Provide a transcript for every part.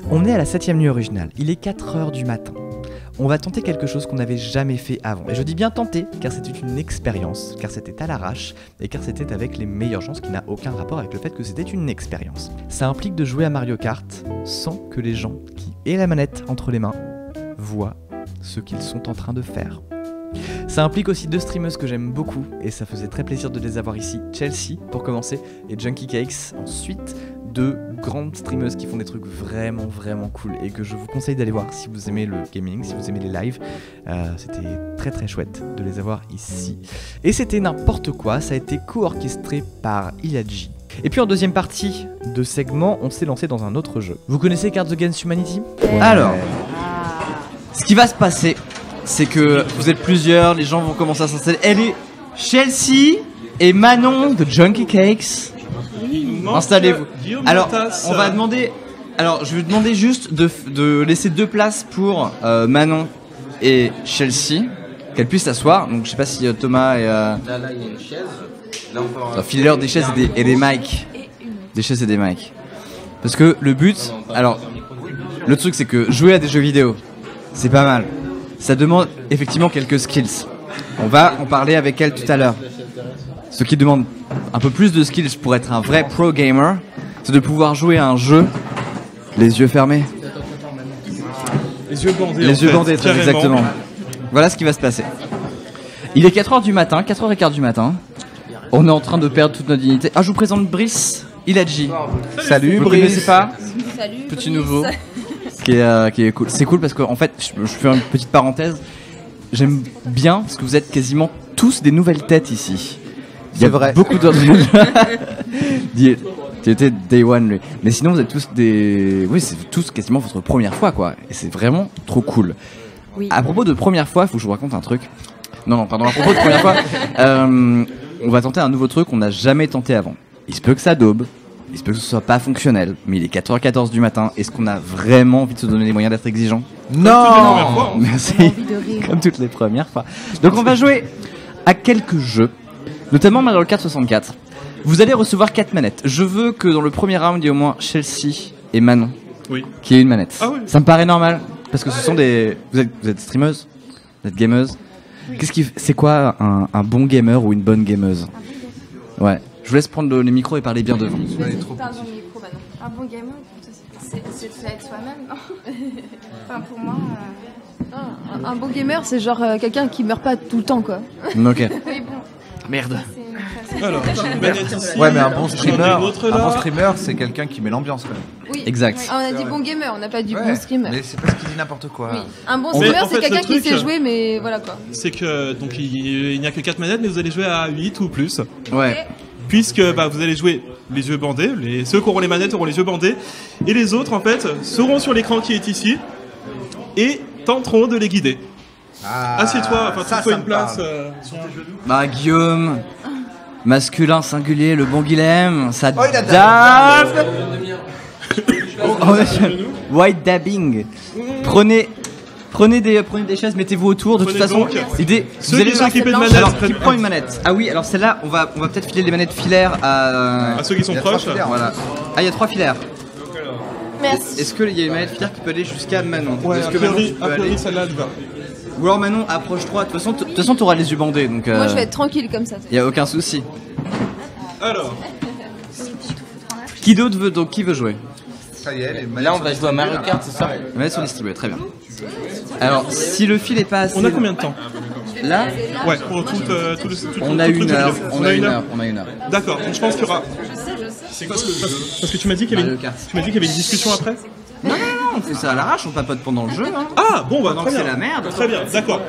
On est à la 7ème nuit originale, il est 4h du matin. On va tenter quelque chose qu'on n'avait jamais fait avant. Et je dis bien tenter, car c'était une expérience, car c'était à l'arrache, et car c'était avec les meilleurs gens, ce qui n'a aucun rapport avec le fait que c'était une expérience. Ça implique de jouer à Mario Kart sans que les gens qui aient la manette entre les mains voient ce qu'ils sont en train de faire. Ça implique aussi 2 streameuses que j'aime beaucoup, et ça faisait très plaisir de les avoir ici. Chelsea, pour commencer, et Junkie Cakes, ensuite. 2 grandes streameuses qui font des trucs vraiment cool et que je vous conseille d'aller voir si vous aimez le gaming, si vous aimez les lives. C'était très chouette de les avoir ici. Et c'était n'importe quoi, ça a été co-orchestré par Iladji. Et puis en deuxième partie de segment, on s'est lancé dans un autre jeu. Vous connaissez Cards Against Humanity ? Alors, ce qui va se passer, c'est que vous êtes plusieurs, les gens vont commencer à s'installer. Elle est Chelsea et Manon de Junkie Cakes. Installez-vous. Alors, on va demander. Alors, je vais demander juste de laisser 2 places pour Manon et Chelsea, qu'elles puissent s'asseoir. Donc, je sais pas si Thomas et. Là, il y a une chaise. Là, on peut. Filez-leur des chaises et des mics. Des chaises et des mics. Parce que le but. Alors, le truc, c'est que jouer à des jeux vidéo, c'est pas mal. Ça demande effectivement quelques skills. On va en parler avec elle tout à l'heure. Ce qui demande un peu plus de skills pour être un vrai pro gamer, c'est de pouvoir jouer à un jeu les yeux fermés. Les yeux bandés. Les yeux bandés, très exactement. Voilà ce qui va se passer. Il est 4h du matin, 4h15 du matin. On est en train de perdre toute notre dignité. Ah, je vous présente Brice Iladji. Salut, vous Brice. Vous connaissez pas ? Salut, petit Brice. Nouveau. Qui est cool. C'est cool parce qu'en fait, je fais une petite parenthèse. J'aime bien parce que vous êtes quasiment tous des nouvelles têtes ici. Il y a vrai. Beaucoup d'autres. Tu étais Day One, lui. Mais sinon, vous êtes tous des. Oui, c'est tous quasiment votre première fois, quoi. Et c'est vraiment trop cool. Oui. À propos de première fois, il faut que je vous raconte un truc. Non, pardon, à propos de première fois, on va tenter un nouveau truc qu'on n'a jamais tenté avant. Il se peut que ça daube. Il se peut que ce soit pas fonctionnel. Mais il est 4h14 du matin. Est-ce qu'on a vraiment envie de se donner les moyens d'être exigeant ? Non. Merci. Comme toutes les premières fois. Donc, on va jouer à quelques jeux. Notamment Mario Kart 64. Vous allez recevoir 4 manettes. Je veux que dans le premier round, il y ait au moins Chelsea et Manon qui aient une manette. Ah oui. Ça me paraît normal parce que ce sont des. Vous êtes streameuse, vous êtes gameuse. C'est quoi un bon gamer ou une bonne gameuse ? Ouais. Je vous laisse prendre les micros et parler bien devant. Un bon gamer, c'est de être soi-même, non ? Enfin, pour moi. Un bon gamer, c'est genre quelqu'un qui meurt pas tout le temps, quoi. Ok. Oui, bon. Merde. Alors, ici, ouais, mais un bon streamer, c'est quelqu'un qui met l'ambiance, quand même. Oui. Exact. Ah, on a dit bon gamer, on n'a pas dit bon streamer. Mais c'est parce qu'il dit n'importe quoi. Oui. Un bon streamer, en c'est fait, quelqu'un le qui truc, sait jouer, mais voilà quoi. C'est que donc il n'y a que 4 manettes, mais vous allez jouer à 8 ou plus. Ouais. Puisque vous allez jouer les yeux bandés, ceux qui auront les manettes auront les yeux bandés, et les autres en fait seront sur l'écran qui est ici et tenteront de les guider. Assieds-toi, enfin trouve-toi une place sur tes genoux. Bah Guillaume, masculin singulier, le bon Guilhem, ça il a dab. White dabbing. Prenez des chaises, mettez-vous autour. De toute façon, donc l'idée, ceux vous allez qui sont équipés de manettes. Alors, qui prend une manette ? Ah oui, alors celle-là, on va peut-être filer les manettes filaires à À ceux qui sont proches. Voilà. Ah, il y a 3 filaires. Merci. Est-ce qu'il y a une manette filaire qui peut aller jusqu'à Manon ? Ouais, Est-ce a que Manon priori, tu peux aller ? celle-là elle va. Ou alors Manon, approche-toi. De toute façon, t'auras les yeux bandés, donc. Moi, je vais être tranquille comme ça. Y a aucun souci. Alors, Qui d'autre veut donc qui veut jouer ? Ça y est, les manettes Là, on va jouer à Mario Kart, c'est ça ? Les manettes sont distribuées, très bien. Alors, si le fil est pas assez. on a combien de temps ? Là, Ouais, pour tout on a tout le une truc, heure. on a une heure. On a une heure. D'accord, donc je pense qu'il y aura. C'est quoi parce que tu m'as dit qu'il y avait Mario Kart. tu m'as dit qu'il y avait une discussion après ? Non, on fait ça à l'arrache, on papote pendant le jeu. Hein. Ah bon bah Pendant très que bien. c'est la merde. Très bien, d'accord.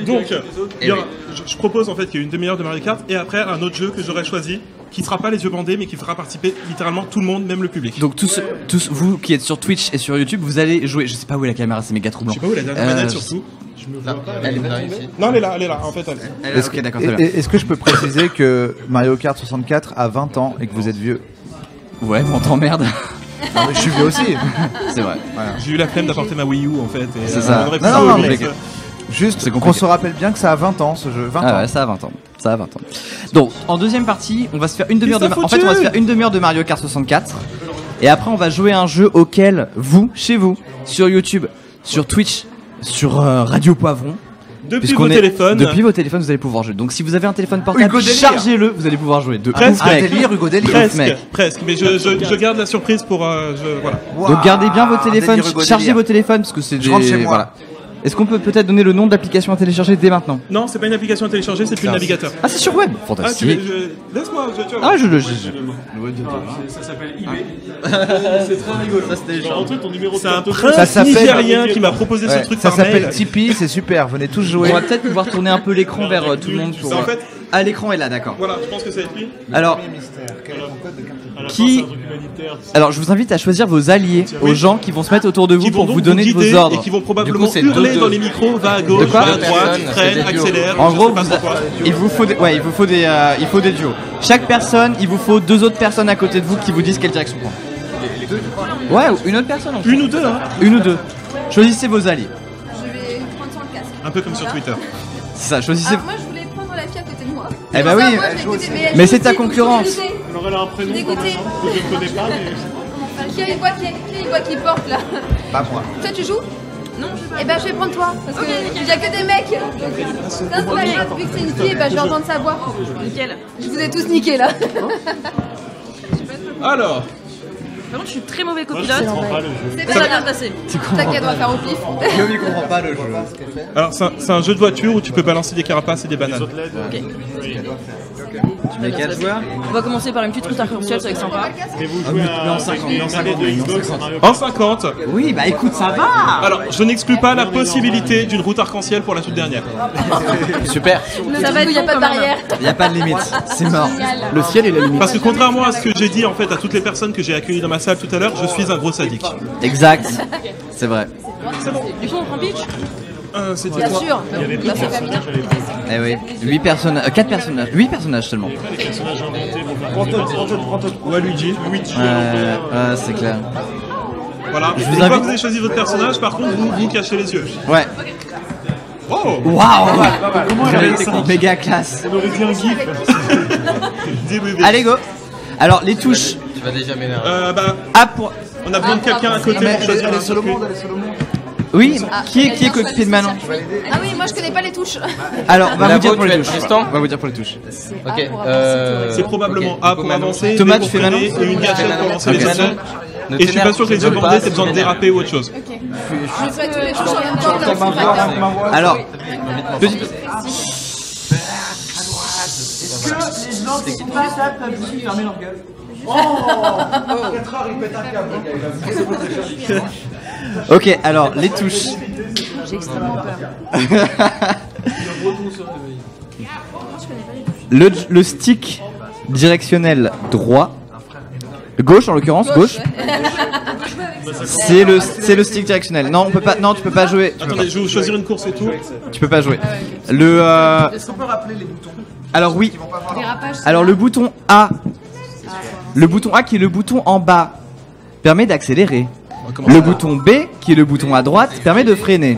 Donc il y aura- oui. je propose en fait qu'il y ait une demi-heure de Mario Kart et après un autre jeu que j'aurais choisi qui sera pas les yeux bandés mais qui fera participer littéralement tout le monde, même le public. Donc tous vous qui êtes sur Twitch et sur YouTube, vous allez jouer. Je sais pas où est la caméra, c'est méga troublant. Je sais pas où est la dernière manette surtout. Je me vois pas. Elle est là, ici. Non, elle est là en fait. Ok, d'accord, très bien. Est-ce que je peux préciser que Mario Kart 64 a 20 ans et que vous êtes vieux ? Ouais, on t'emmerde. Non, mais je suis vieux aussi. C'est vrai. Voilà. J'ai eu la flemme d'apporter ma Wii U en fait. C'est ça. on aurait pu Non, jouer non, au mais- mix. Juste C'est qu'on compliqué. se rappelle bien que ça a 20 ans ce jeu. 20 Ah ans. ouais, ça a 20 ans. Ça a 20 ans. Donc, en deuxième partie, on va se faire une demi-heure de. Christophe En fait, on va se Audieu. faire une demi-heure de Mario Kart 64. Et après, on va jouer à un jeu auquel vous, chez vous, sur YouTube, sur Twitch, sur Radio Poivron, Depuis vos téléphones. Depuis vos téléphones, vous allez pouvoir jouer. Donc si vous avez un téléphone portable, Hugo Délire. chargez-le, vous allez pouvoir jouer. De Presque. ouf, mec. Hugo Délire. Presque, mais je garde la surprise pour... voilà. Donc gardez bien vos téléphones, Délire, Hugo chargez Délire. vos téléphones parce que c'est Je rentre chez moi. Voilà. Est-ce qu'on peut peut-être donner le nom de l'application à télécharger dès maintenant? Non, c'est pas une application à télécharger, c'est plus le navigateur. Ah, c'est sur web. Ah, tu Fantastique. laisse-moi, tu vois. Ah, Ça s'appelle eBay. c'est très rigolo. Ça c'était Genre, ton numéro de C'est un carte prince Ça s'appelle- nigérien qui m'a proposé ce truc Ça par s'appelle mail. Tipeee, c'est super, venez tous On jouer. va peut-être pouvoir tourner un peu l'écran vers tout le monde pour. En fait, Ah, l'écran est là, d'accord. voilà, je pense que ça va être lui. Alors, À la fin, Qui- c'est un truc humanitaire. alors, je vous invite à choisir vos alliés, aux gens qui vont se mettre autour de vous Qui pour vont vous donc donner guider vos ordres. et qui vont Du probablement coup, c'est hurler deux- dans les micros, va à De gauche, quoi va à droite, Personne, freine, c'est des duos. accélère. En je gros, sais pas vous- pourquoi. il vous faut il faut des duos. Chaque personne, il vous faut deux autres personnes à côté de vous qui vous disent quelle direction prendre. Ouais, ou une autre personne. en fait. Une ou deux, hein. Une ou deux. Choisissez vos alliés. Je vais prendre sur le casque. Un peu comme sur Twitter. C'est ça, choisissez. Ah, moi je voulais prendre la fille à côté de moi. Eh bah Ça, oui. moi, je l'ai écoutée, elle Mais joue c'est ta aussi, donc concurrence. je suis dégoûtée. Alors, elle a un prénom Dégoûté. comme ça, que je ne connais pas, mais... Qui est les voix qui porte là? Pas moi. Toi tu joues? Non, je joue. Eh ben je vais prendre toi parce que il y a que des mecs. C'est pas grave, vu que c'est une fille, bah, je vais entendre sa voix. Nickel. Je vous ai tous niqué là. Alors, Par contre, je suis très mauvais Moi, je copilote. comprends pas le jeu. C'est Ça va pas bien grave. se passer. T'inquiète, on va faire au pif. Guillaume, il comprend pas le jeu. alors c'est un jeu de voiture où tu peux balancer des carapaces et des bananes. Autres LED, Tu mets 4 joueurs. On va commencer par une petite route arc-en-ciel, ça va être sympa. mais vous jouez à... en 50, avec en une 50, manette de Xbox, Mario En 50. Oui, bah écoute, ça va. Alors, je n'exclus pas la possibilité d'une route arc-en-ciel pour la toute dernière. Super. Ça va être Il n'y a long pas de quand même. barrière. Il y a pas de limite, c'est mort. Le ciel est la limite. Parce que contrairement à ce que j'ai dit en fait à toutes les personnes que j'ai accueillies dans ma salle tout à l'heure, je suis un gros sadique. Exact. C'est vrai. Du coup, on prend pitch. C'est Bien sûr. Il y avait pas de personnages à l'époque. Eh oui. 8 personnages, 4 personnages, 8 personnages seulement. Les personnages inventés pour faire des personnages. Ou à Luigi. Luigi, C'est clair. Voilà. vous Une fois que invite- vous avez choisi votre personnage, par contre, vous cachez les yeux. Ouais. Oh. Waouh. Méga classe. On aurait dit un gif. Des bébés. Allez go. Alors les touches. Tu vas déjà m'énerver. Bah, A pour. on a besoin de quelqu'un à côté pour choisir un circuit. Oui. Qui est coéquipier de Manon? Ah oui, moi je connais pas les touches. Alors on va La vous dire vôtre, pour tu les vas être touches. Tristan On va vous dire pour les touches. Ok. C'est probablement A pour avancer, Thomas, B pour tu fais freiner, Manon et une gâchette pour avancer les Ok. objets. Et je suis pas sûr que les yeux bandés, t'aies besoin de déraper ou autre chose. Je fais tous les touches en même temps comme facteur. Alors. Petit. Ok, alors les touches. J'ai extrêmement peur. Le stick directionnel droit, gauche en l'occurrence, gauche. C'est le stick directionnel. Non, on peut pas. Non, tu peux pas jouer. Attendez, je vais vous choisir une course et tout. Tu peux pas jouer. Le. Est-ce qu'on peut rappeler les boutons? Alors oui. Alors le bouton A. Le bouton A qui est le bouton en bas permet d'accélérer. Le bouton B qui est le bouton à droite permet de freiner.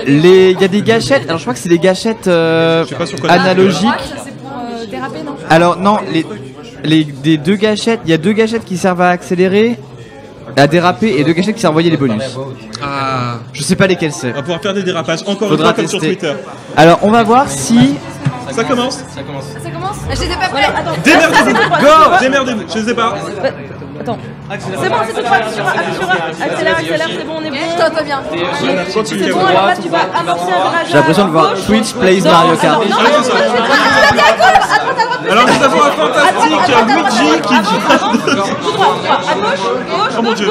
Il y a des gâchettes. Alors je crois que c'est des gâchettes pas sur quoi analogiques. Ça c'est pour déraper, non? Alors non, des deux gâchettes, il y a deux gâchettes qui servent à accélérer, à déraper et deux gâchettes qui servent à envoyer les bonus. Ah. Je sais pas lesquelles c'est. On va pouvoir faire des dérapages. Encore Faudra une fois comme sur tester. Twitter. Alors on va voir si. Ça commence. Ça commence? Ah, je les ai pas prêts. Démerdez-vous. Go. Démerdez-vous. Je sais pas. Attends. C'est bon, c'est tout droit. Accélère, c'est bon, on est bon. Je t'entends bien. Continue. C'est bon, alors là, tu vas amorcer un virage. J'ai l'impression de voir Twitch plays Mario Kart. Ah, c'est ça. Alors nous avons un fantastique Luigi qui Oh mon Dieu.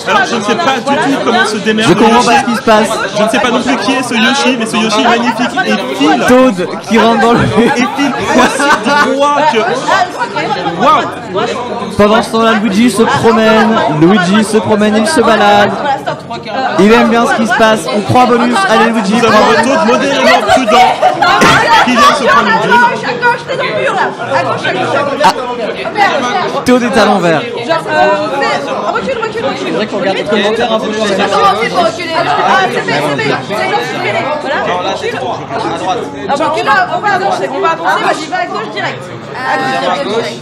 Alors je ne sais pas du tout comment se démerde Je comprends Yoshi. pas ce qui se passe. Je ne sais pas non plus qui est ce Yoshi, mais ce Yoshi est magnifique et file. Toad qui rentre dans le. Et file aussi droit que... Waouh. Pendant ce temps-là, Luigi se promène, il se balade. Il aime bien ce qui se passe. On prend un bonus. Allez, Luigi. Nous avons un taux modérément prudent qui vient de se prendre une bulle. À gauche, t'es dans le mur là. À gauche, à gauche. Théo est à l'envers. Genre, recule. C'est vrai qu'on regarde les commentaires un peu plus. Ah, c'est fait. C'est genre supéré. Voilà. Recule. Ah bah, on va avancer. Vas-y, va à gauche direct. À gauche.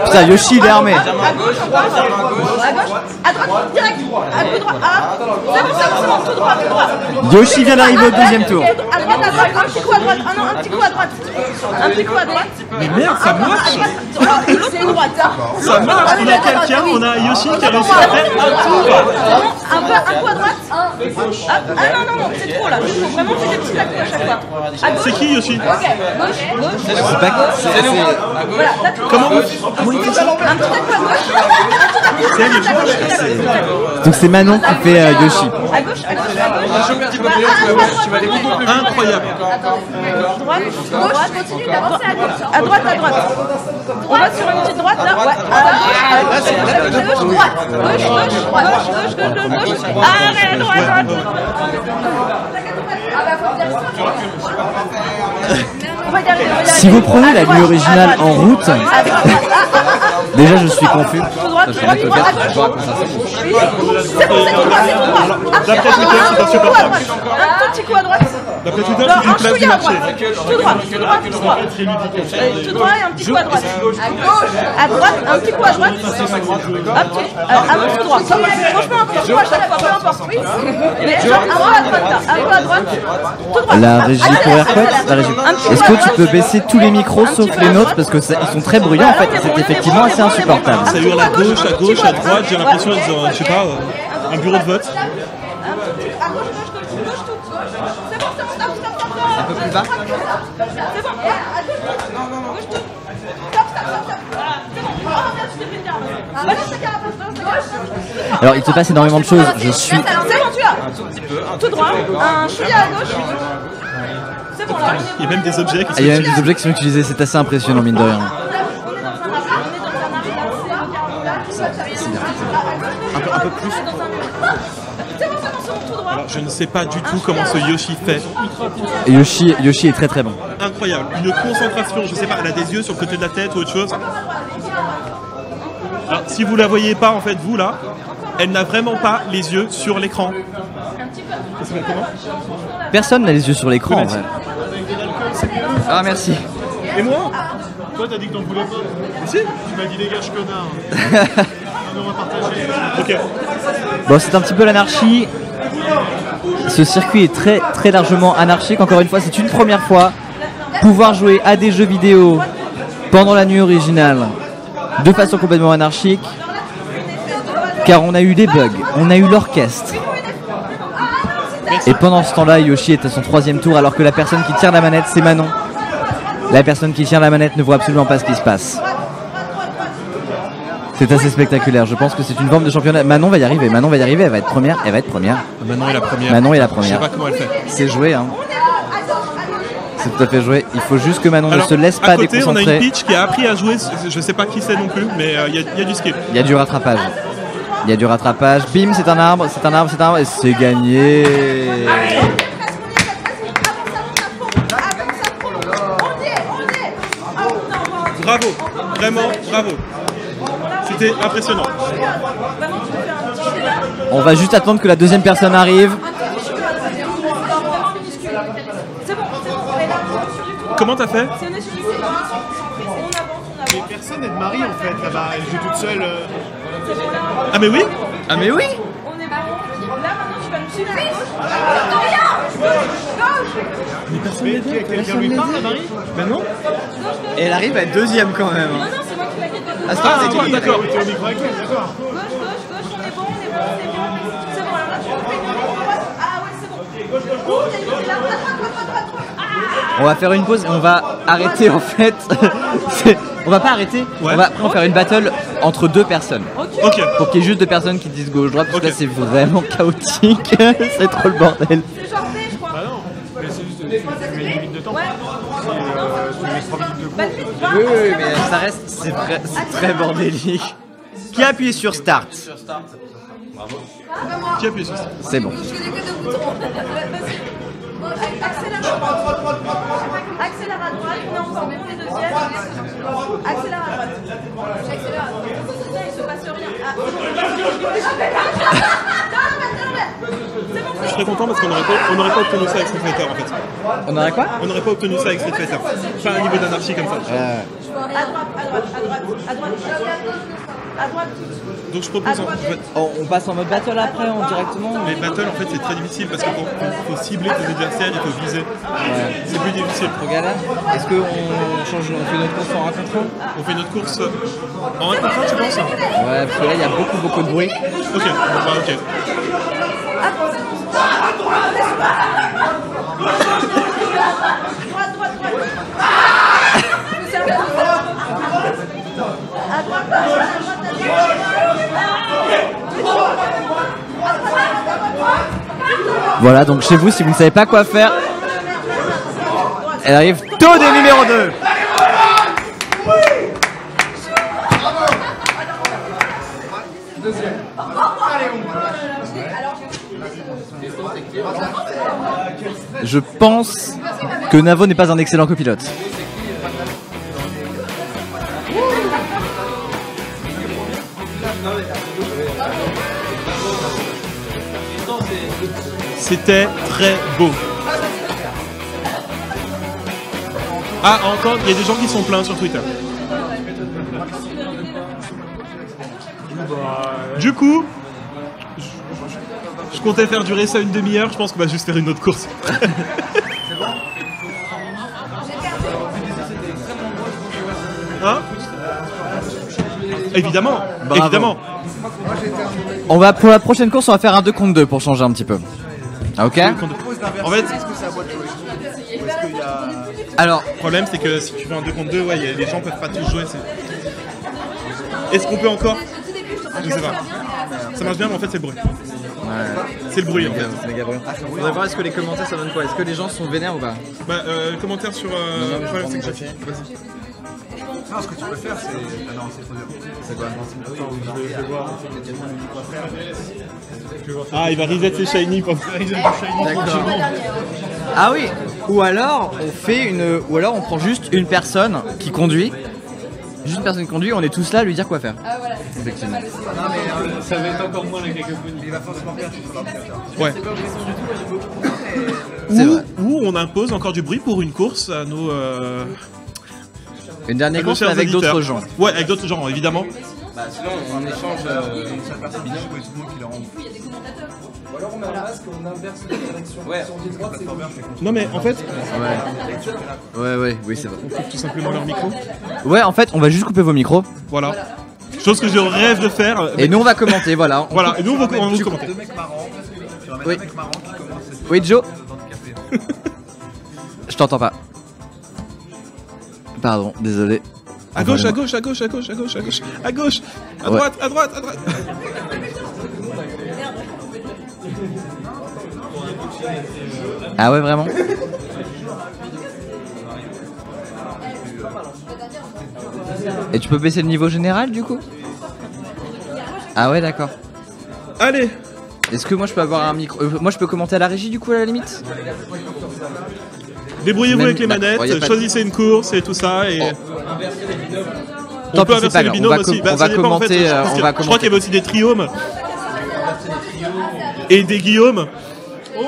Putain, Yoshi, il est armé. À gauche, encore. À gauche. À droite, direct. À coup droit. Ah, c'est bon, tout droit. Yoshi vient d'arriver au deuxième tour. À droite, un petit coup à droite. Ah non, un petit coup à droite. Mais merde, ça marche. C'est droite. Ça marche. On a quelqu'un, on a Yoshi qui a réussi à faire un tour. Un coup à droite. Ah non, c'est trop là. Vraiment, c'est des petits à coup à chaque fois. C'est qui Yoshi? Gauche. Voilà, d'accord. Comment vous Un petit à coup à gauche. C'est elle, Yoshi. Donc c'est Manon qui fait Yoshi. À gauche. Incroyable. Droite. Continue d'avancer à gauche. À droite. On va sur une petite droite là. Ouais. Gauche. Arrête, droite. On va y arriver. Si vous prenez la nuit originale en route, déjà je suis confus. C'est bon, c'est tout droit. D'après Twitter, c'est pas supportable. Un tout petit coup à droite. D'après Twitter, c'est une place du marché. Tout droit. Et un petit coup à droite. À droite, un petit coup à droite. Hop, un tout droit. Franchement, un petit coup à chaque fois, peu importe. Oui. Mais genre un peu à droite là. Un peu à droite. Tout droit. La régie pour AirPods, la régie. Est-ce que tu peux baisser tous les micros sauf les nôtres parce que ils sont très bruyants en fait, c'est effectivement assez insupportable. Ça hurle à gauche, à droite, j'ai l'impression d'être dans, je sais pas, un bureau de vote. À gauche, tout. C'est bon, stop. Un peu plus bas. C'est bon. À gauche, tout. Stop. Voilà, c'est bon. Oh, merde, je t'ai pris une carapace. Vas-y, ta carapace, gauche. Alors il se passe énormément de choses, je suis... C'est bon, tu as. Tout droit. Un chouïa à gauche. C'est bon, là. Il y a même des objets qui Il y a même des objets qui sont utilisés, c'est assez impressionnant mine de rien. Un peu plus. Alors, je ne sais pas du tout comment ce Yoshi fait. Et Yoshi est très très bon. Incroyable. Une concentration, je sais pas, elle a des yeux sur le côté de la tête ou autre chose. Alors, si vous la voyez pas, en fait, vous là, elle n'a vraiment pas les yeux sur l'écran. Ça s'appelle comment? Personne n'a les yeux sur l'écran en vrai. Ah merci. Et moi? Toi, t'as dit que t'en voulais pas. Si. Tu m'as dit dégage connard. On va partager. Ok. Bon, c'est un petit peu l'anarchie. Ce circuit est très très largement anarchique. Encore une fois, c'est une première fois. Pouvoir jouer à des jeux vidéo pendant la nuit originale de façon complètement anarchique. Car on a eu des bugs, on a eu l'orchestre. Et pendant ce temps-là, Yoshi est à son 3e tour alors que la personne qui tient la manette, c'est Manon. La personne qui tient la manette ne voit absolument pas ce qui se passe. C'est assez spectaculaire, je pense que c'est une forme de championnat. Manon va y arriver, elle va être première, Manon est la première. Manon est la Je première. sais pas comment elle fait. C'est joué, hein. C'est tout à fait joué. Il faut juste que Manon ne se laisse pas à côté, on a une déconcentrer. Peach qui a appris à jouer, je sais pas qui c'est non plus, mais il y a du skill. Il y a du rattrapage. Bim, c'est un arbre, et c'est gagné. Bravo, vraiment bravo. C'était impressionnant. On va juste attendre que la deuxième personne arrive. Comment t'as fait? Mais personne n'est de Marie en fait là-bas. Elle joue toute seule. Ah mais oui? Ah mais oui. On est bon. Là, maintenant, tu vas me suivre. Mais quelqu'un lui parle à Marie? Ben non. Et elle arrive à être deuxième quand même. Non, c'est moi qui la guette. Ah, c'est Ah, toi, c'est toi, d'accord. T'es au micro avec elle, d'accord. Gauche, on est bon, c'est bien. C'est bon, alors là, tu fais une droite. Ah ouais, c'est bon. Ouh, il y a une là, droite. On va faire une pause et on va arrêter en fait. On va pas arrêter. Ouais. On va faire une battle entre deux personnes. Ok. Pour qu'il y ait juste deux personnes qui disent gauche-droite. Parce que Ok. là c'est vraiment chaotique. C'est trop le bordel. C'est genre D, je crois. Bah non. Mais c'est juste tu mets une limite de temps. Ouais. Oui, mais ça reste. C'est très bordélique. Qui appuie sur Start? Qui appuie sur ça? C'est bon. Je connais que deux boutons. Vas-y. Bon, accélère à droite. Accélère à droite. Non, encore, mettez deuxième. Accélère à droite. J'accélère à droite. Il se passe rien. Ah. Je serais content parce qu'on n'aurait pas obtenu ça avec Street Fighter en fait. On aurait quoi? On n'aurait pas obtenu ça avec Street Fighter. Pas un niveau d'anarchie comme ça. À droite, à droite, à droite, à droite. À droite. Donc je propose en fait. On passe en mode battle après, directement. Mais battle en fait c'est très difficile parce qu'il faut cibler tes adversaires, il faut viser. C'est plus difficile. Regarde là. Est-ce qu'on change, on fait notre course en racontant? On fait notre course en 1 contre 1 tu penses? Ouais, parce que là il y a beaucoup de bruit. Ok, bah ok. Voilà, donc chez vous, si vous ne savez pas quoi faire, elle arrive tôt des numéro 2. Je pense que Navo n'est pas un excellent copilote. C'était très beau. Ah, encore, il y a des gens qui sont pleins sur Twitter. Du coup, je comptais faire durer ça une demi-heure, je pense qu'on va juste faire une autre course. Hein? Évidemment, Bravo. évidemment. On va pour la prochaine course, on va faire un 2 contre 2 pour changer un petit peu. Ok? En fait, Alors, le problème c'est que si tu fais un 2 contre 2, ouais, les gens peuvent pas tous jouer. Est-ce qu'on peut encore? Je sais pas. Ça marche bien, mais en fait c'est le bruit. C'est le bruit en fait. C'est méga bruyant. On va voir est-ce que les commentaires ça donne quoi? Est-ce que les gens sont vénères ou pas? Bah, commentaire sur. Le problème c'est que j'ai fait. Vas-y. Non, ce que tu peux faire, c'est. Ah non, c'est trop dur. C'est quoi? Ah, il va reset ses shiny pour D'accord. ah oui. Ou alors on prend juste une personne qui conduit. Juste une personne qui conduit, on est tous là à lui dire quoi faire. Effectivement. Ça va être encore moins la cacophonie. Il va forcément faire, tu peux pas faire. Ouais. C'est vrai. Ou on impose encore du bruit pour une course à nos. Une dernière à nos course chers avec auditeurs. d'autres gens. Ouais, avec d'autres gens, évidemment. Bah sinon on échange. Une seule personne qui joue et tout le monde qui le rend. Ou alors on met un masque, on inverse la direction. Ouais. Si on dit droite, c'est gauche. Non, mais en fait, Ouais, oui, c'est vrai. on coupe tout simplement leur micro. Ouais, en fait, on va juste couper vos micros. Voilà. Chose que je rêve de faire. Et nous, on va commenter, voilà. Voilà, et nous, on va commenter. Deux mecs marrants. Tu vas mettre Oui. un mec marrant qui commence. Oui, Joe, Dans du café. je t'entends pas. Pardon, désolé. À gauche, à gauche, à gauche, à gauche, à gauche, à gauche, à gauche, à Ouais. droite, à droite, à droite. Ah ouais, vraiment? Et tu peux baisser le niveau général du coup? Ah ouais, d'accord. Allez, Est-ce que moi je peux avoir un micro? Moi je peux commenter à la régie du coup à la limite? débrouillez-vous Même- avec les d'accord, manettes, y a pas de- choisissez une course et tout ça. Et... Tant On peut pis, c'est inverser pas les grave, binômes on va aussi. on ça va dépend, en fait, commenter, je pense on qu'il y va a- Je crois qu'il y avait aussi des triomes. Et des Guillaume. Oh,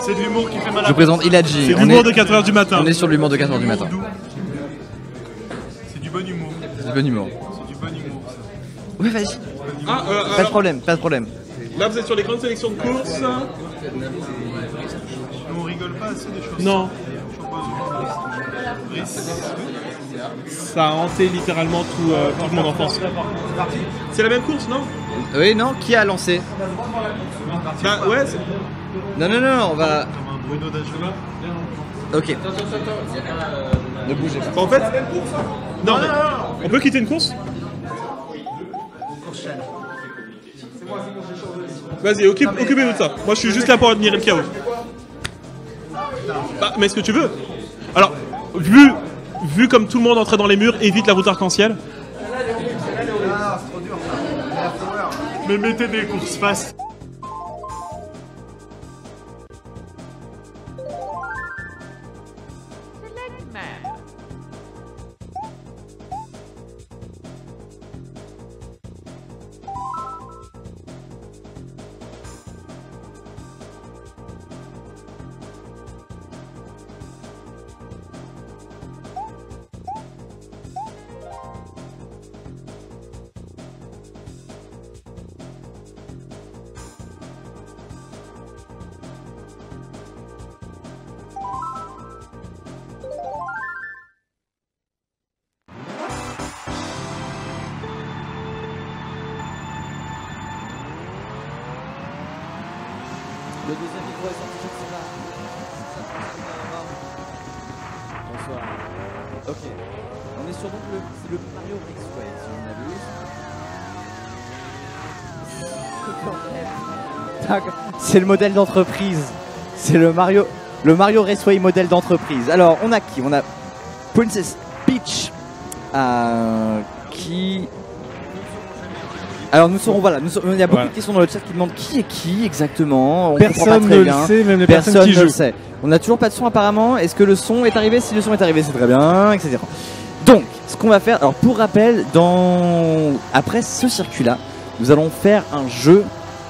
c'est de l'humour qui fait mal à Je présente Iladji. C'est On l'humour est- de 4h du matin. On est sur l'humour de 4h du matin. C'est du bon humour. C'est bon humour. C'est du bon humour. ça. Ouais, vas-y. Ah, Pas de alors, problème, pas de problème. là vous êtes sur l'écran de sélection de course. Nous on rigole pas assez des choses. Non. Ça a hanté littéralement toute mon enfance. C'est la même course, non? Oui, non, qui a lancé? Bah ouais, Non, non, non, on va. Comme un Bruno D'Ajula. Ok. Ne bougez pas. en fait... Non, mais on peut quitter une course? Vas-y, occupez-vous de ça. Moi je suis juste là pour admirer le chaos. Bah, mais est-ce que tu veux? Alors, vu comme tout le monde entrait dans les murs, évite la route arc-en-ciel. Mais mettez des courses fast. Le deuxième micro est sorti, je sais pas. Bonsoir. Ok. On est sur donc c'est le Mario Raceway, si on abuse. C'est le modèle d'entreprise. C'est le Mario Raceway modèle d'entreprise. Alors, on a qui? On a Princess Peach qui... Alors nous saurons, voilà, il y a beaucoup de questions dans le chat qui demandent qui est qui exactement. Personne ne le sait, même les personnes qui jouent. Sait. On n'a toujours pas de son apparemment. Est-ce que le son est arrivé? Si le son est arrivé, c'est très bien, etc. Donc, ce qu'on va faire, alors pour rappel, après ce circuit-là, nous allons faire un jeu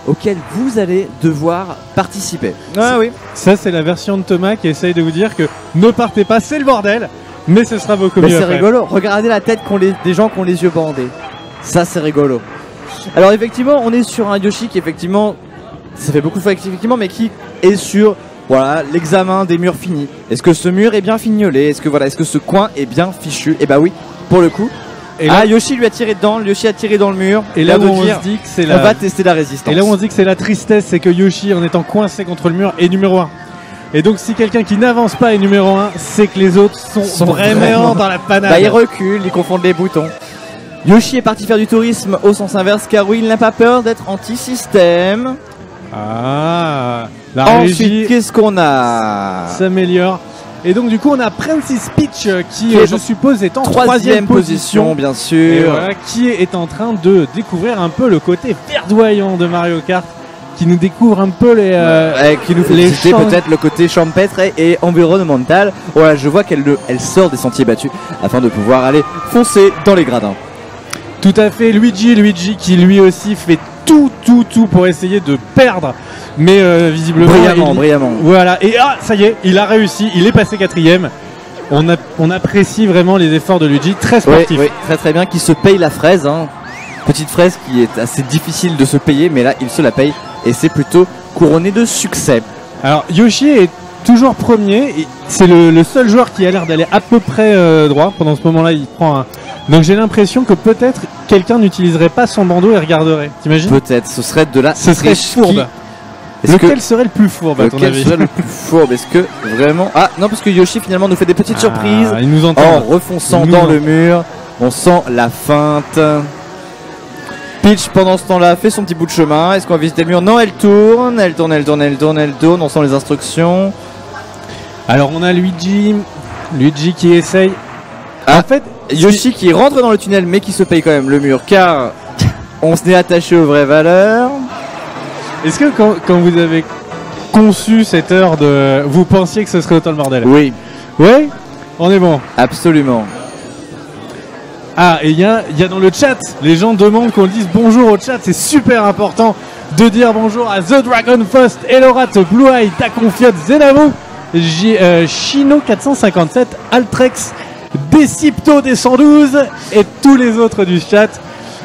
auquel vous allez devoir participer. Ah oui. Ça, c'est la version de Thomas qui essaye de vous dire que ne partez pas, c'est le bordel, mais ce sera beaucoup mieux. C'est rigolo. Regardez la tête des gens qui ont les yeux bandés. Ça, c'est rigolo. Alors effectivement, on est sur un Yoshi qui effectivement, ça fait beaucoup de fois effectivement, mais qui est sur l'examen des murs finis. Est-ce que ce mur est bien fignolé? Est-ce que ce coin est bien fichu? Et bah oui, pour le coup. Et là, Yoshi lui a tiré dedans, Yoshi a tiré dans le mur. Et là où on se dit que c'est on va tester la résistance. Et là où on se dit que c'est la tristesse, c'est que Yoshi, en étant coincé contre le mur, est numéro 1. Et donc si quelqu'un qui n'avance pas est numéro 1, c'est que les autres sont vraiment dans la panade. Bah ils reculent, ils confondent les boutons. Yoshi est parti faire du tourisme au sens inverse car oui, il n'a pas peur d'être anti-système. Ah, la Ensuite, régie qu'est-ce qu'on a? S'améliore. Et donc du coup on a Princess Peach qui je suppose est en troisième position bien sûr. Et voilà, qui est en train de découvrir un peu le côté verdoyant de Mario Kart, qui nous découvre un peu qui nous fait visiter peut-être le côté champêtre et environnemental. Voilà, je vois qu'elle sort des sentiers battus afin de pouvoir aller foncer dans les gradins. Tout à fait, Luigi qui lui aussi fait tout pour essayer de perdre, mais visiblement brillamment. Voilà, et ça y est, il a réussi, il est passé 4ème. On apprécie vraiment les efforts de Luigi, très sportif. Oui, très bien, qui se paye la fraise, hein. Petite fraise qui est assez difficile de se payer, mais là il se la paye et c'est plutôt couronné de succès. Alors Yoshi est toujours premier, c'est le seul joueur qui a l'air d'aller à peu près droit. Pendant ce moment là il prend un... Donc j'ai l'impression que peut-être quelqu'un n'utiliserait pas son bandeau et regarderait. T'imagines? Peut-être, ce serait de la... Ce serait fourbe. Lequel serait le plus fourbe à ton avis? Lequel serait le plus fourbe? Est-ce que vraiment... Ah non, parce que Yoshi finalement nous fait des petites surprises il nous entend. En refonçant dans le mur. On sent la feinte. Peach pendant ce temps-là fait son petit bout de chemin. Est-ce qu'on va visiter le mur? Non, elle tourne. On sent les instructions. Alors on a Luigi qui essaye. En fait, Yoshi qui rentre dans le tunnel mais qui se paye quand même le mur car on s'est attaché aux vraies valeurs. Est-ce que quand vous avez conçu cette heure vous pensiez que ce serait autant le bordel? Oui. Oui? On est bon. Absolument. Ah, et il y a dans le chat, les gens demandent qu'on dise bonjour au chat, c'est super important de dire bonjour à The Dragon Faust, Elorat, Blue Eye, Taconfiot, Zenavo, Chino 457, Altrex, Decipto des 112 et tous les autres du chat.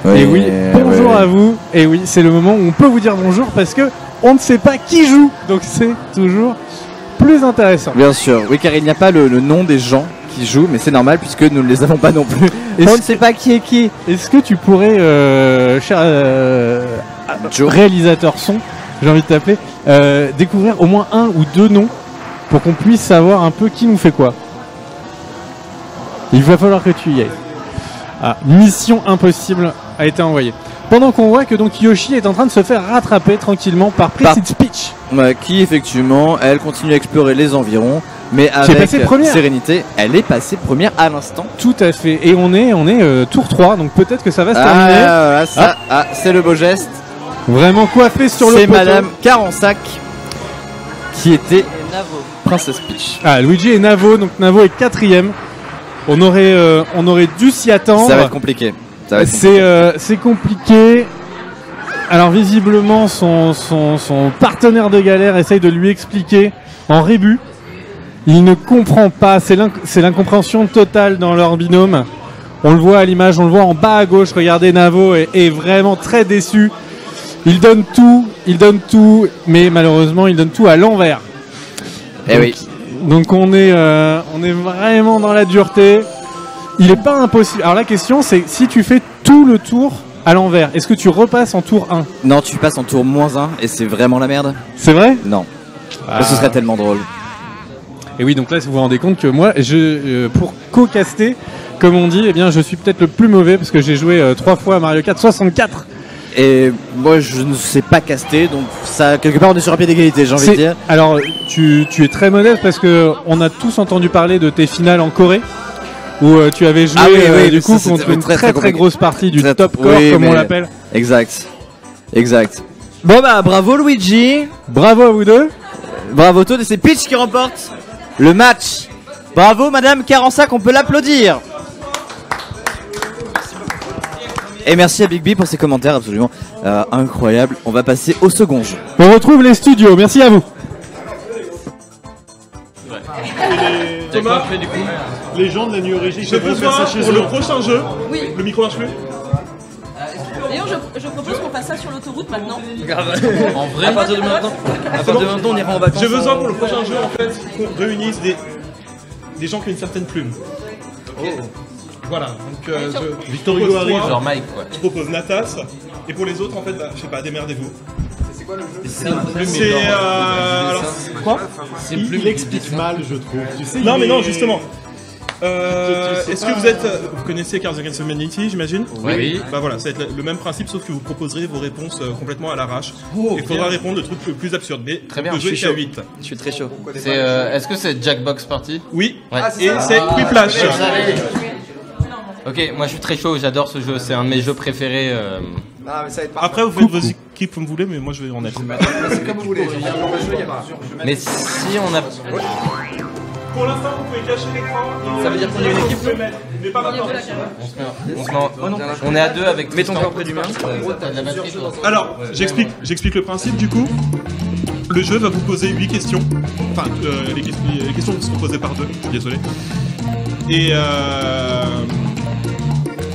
Oui, et oui, bonjour à vous. Et oui, c'est le moment où on peut vous dire bonjour parce que on ne sait pas qui joue, donc c'est toujours plus intéressant. Bien sûr, oui, car il n'y a pas le nom des gens qui jouent, mais c'est normal puisque nous ne les avons pas non plus. On ne sait pas qui est qui. Est-ce que tu pourrais, cher réalisateur son, j'ai envie de t'appeler, découvrir au moins un ou deux noms pour qu'on puisse savoir un peu qui nous fait quoi? Il va falloir que tu y ailles. Ah, mission impossible a été envoyée. Pendant qu'on voit que donc Yoshi est en train de se faire rattraper tranquillement par Princess Peach. qui effectivement, elle continue à explorer les environs, mais Qui est avec passée première. sérénité. Elle est passée première à l'instant. Tout à fait. Et on est tour 3, donc peut-être que ça va se terminer. C'est le beau geste. Vraiment coiffé sur le C'est poteau. Madame Carensac qui était Princess Peach. Ah, Luigi et Navo, donc Navo est 4ème. On aurait dû s'y attendre. Ça va être compliqué. C'est compliqué. Alors visiblement son partenaire de galère essaye de lui expliquer en rébut. Il ne comprend pas, c'est l'incompréhension totale dans leur binôme. On le voit à l'image, on le voit en bas à gauche. Regardez, Navo est vraiment très déçu. Il donne tout, mais malheureusement il donne tout à l'envers. Eh oui. Donc on est vraiment dans la dureté. Il est pas impossible. Alors la question c'est si tu fais tout le tour à l'envers, est-ce que tu repasses en tour 1? Non, tu passes en tour -1 et c'est vraiment la merde. C'est vrai? Non. Ce serait tellement drôle. Et oui, donc là vous vous rendez compte que moi pour co-caster, comme on dit, eh bien je suis peut-être le plus mauvais parce que j'ai joué 3 fois à Mario Kart 64. Et moi je ne sais pas caster, donc ça quelque part on est sur un pied d'égalité, j'ai envie de dire. Alors tu es très modeste parce que on a tous entendu parler de tes finales en Corée où tu avais joué du coup contre une très grosse partie du top core comme on l'appelle. Exact. Bon bah bravo Luigi. Bravo à vous deux. Bravo Toad et c'est Peach qui remporte le match. Bravo Madame Carensac, on peut l'applaudir. Et merci à Big B pour ses commentaires absolument incroyables. On va passer au second jeu. On retrouve les studios, merci à vous. Thomas, les gens de la New Régie j'ai besoin pour le prochain jeu. Oui. Le micro marche plus. D'ailleurs, je propose qu'on fasse ça sur l'autoroute maintenant. En vrai, à partir de maintenant, on ira en vacances. J'ai besoin pour le prochain jeu en fait qu'on réunisse des gens qui ont une certaine plume. Voilà, donc Victor Hugo arrive. Genre Mike, quoi. je propose Natas, et pour les autres en fait, je sais pas, démerdez-vous. C'est quoi le jeu? C'est alors, quoi? Il explique mal, je trouve. Tu sais, Non mais non, justement. Est-ce que vous connaissez Cards Against Humanity, j'imagine? Oui. Bah voilà, ça va être le même principe, sauf que vous proposerez vos réponses complètement à l'arrache. Il faudra répondre de trucs plus absurdes. Mais Très bien, vous je suis jouez qu'à chaud. 8. Je suis très chaud. Est-ce que c'est Jackbox Party? Oui, Ouais. et c'est Quiplash. Ok, moi je suis très chaud, j'adore ce jeu, c'est un de mes jeux préférés. Ah, mais ça va être parfait. Après, vous faites vos équipes comme vous voulez, mais moi je vais en être. C'est comme vous voulez. Il y a un jeu, il y a pas. Mais si on a. Pour l'instant, vous pouvez cacher l'écran. Ça veut dire qu'on est une équipe, nous Mais pas maintenant. On est à deux avec. Mets ton corps près du mien. Alors, j'explique le principe du coup. Le jeu va vous poser 8 questions. Enfin, les questions seront posées par deux, désolé. Et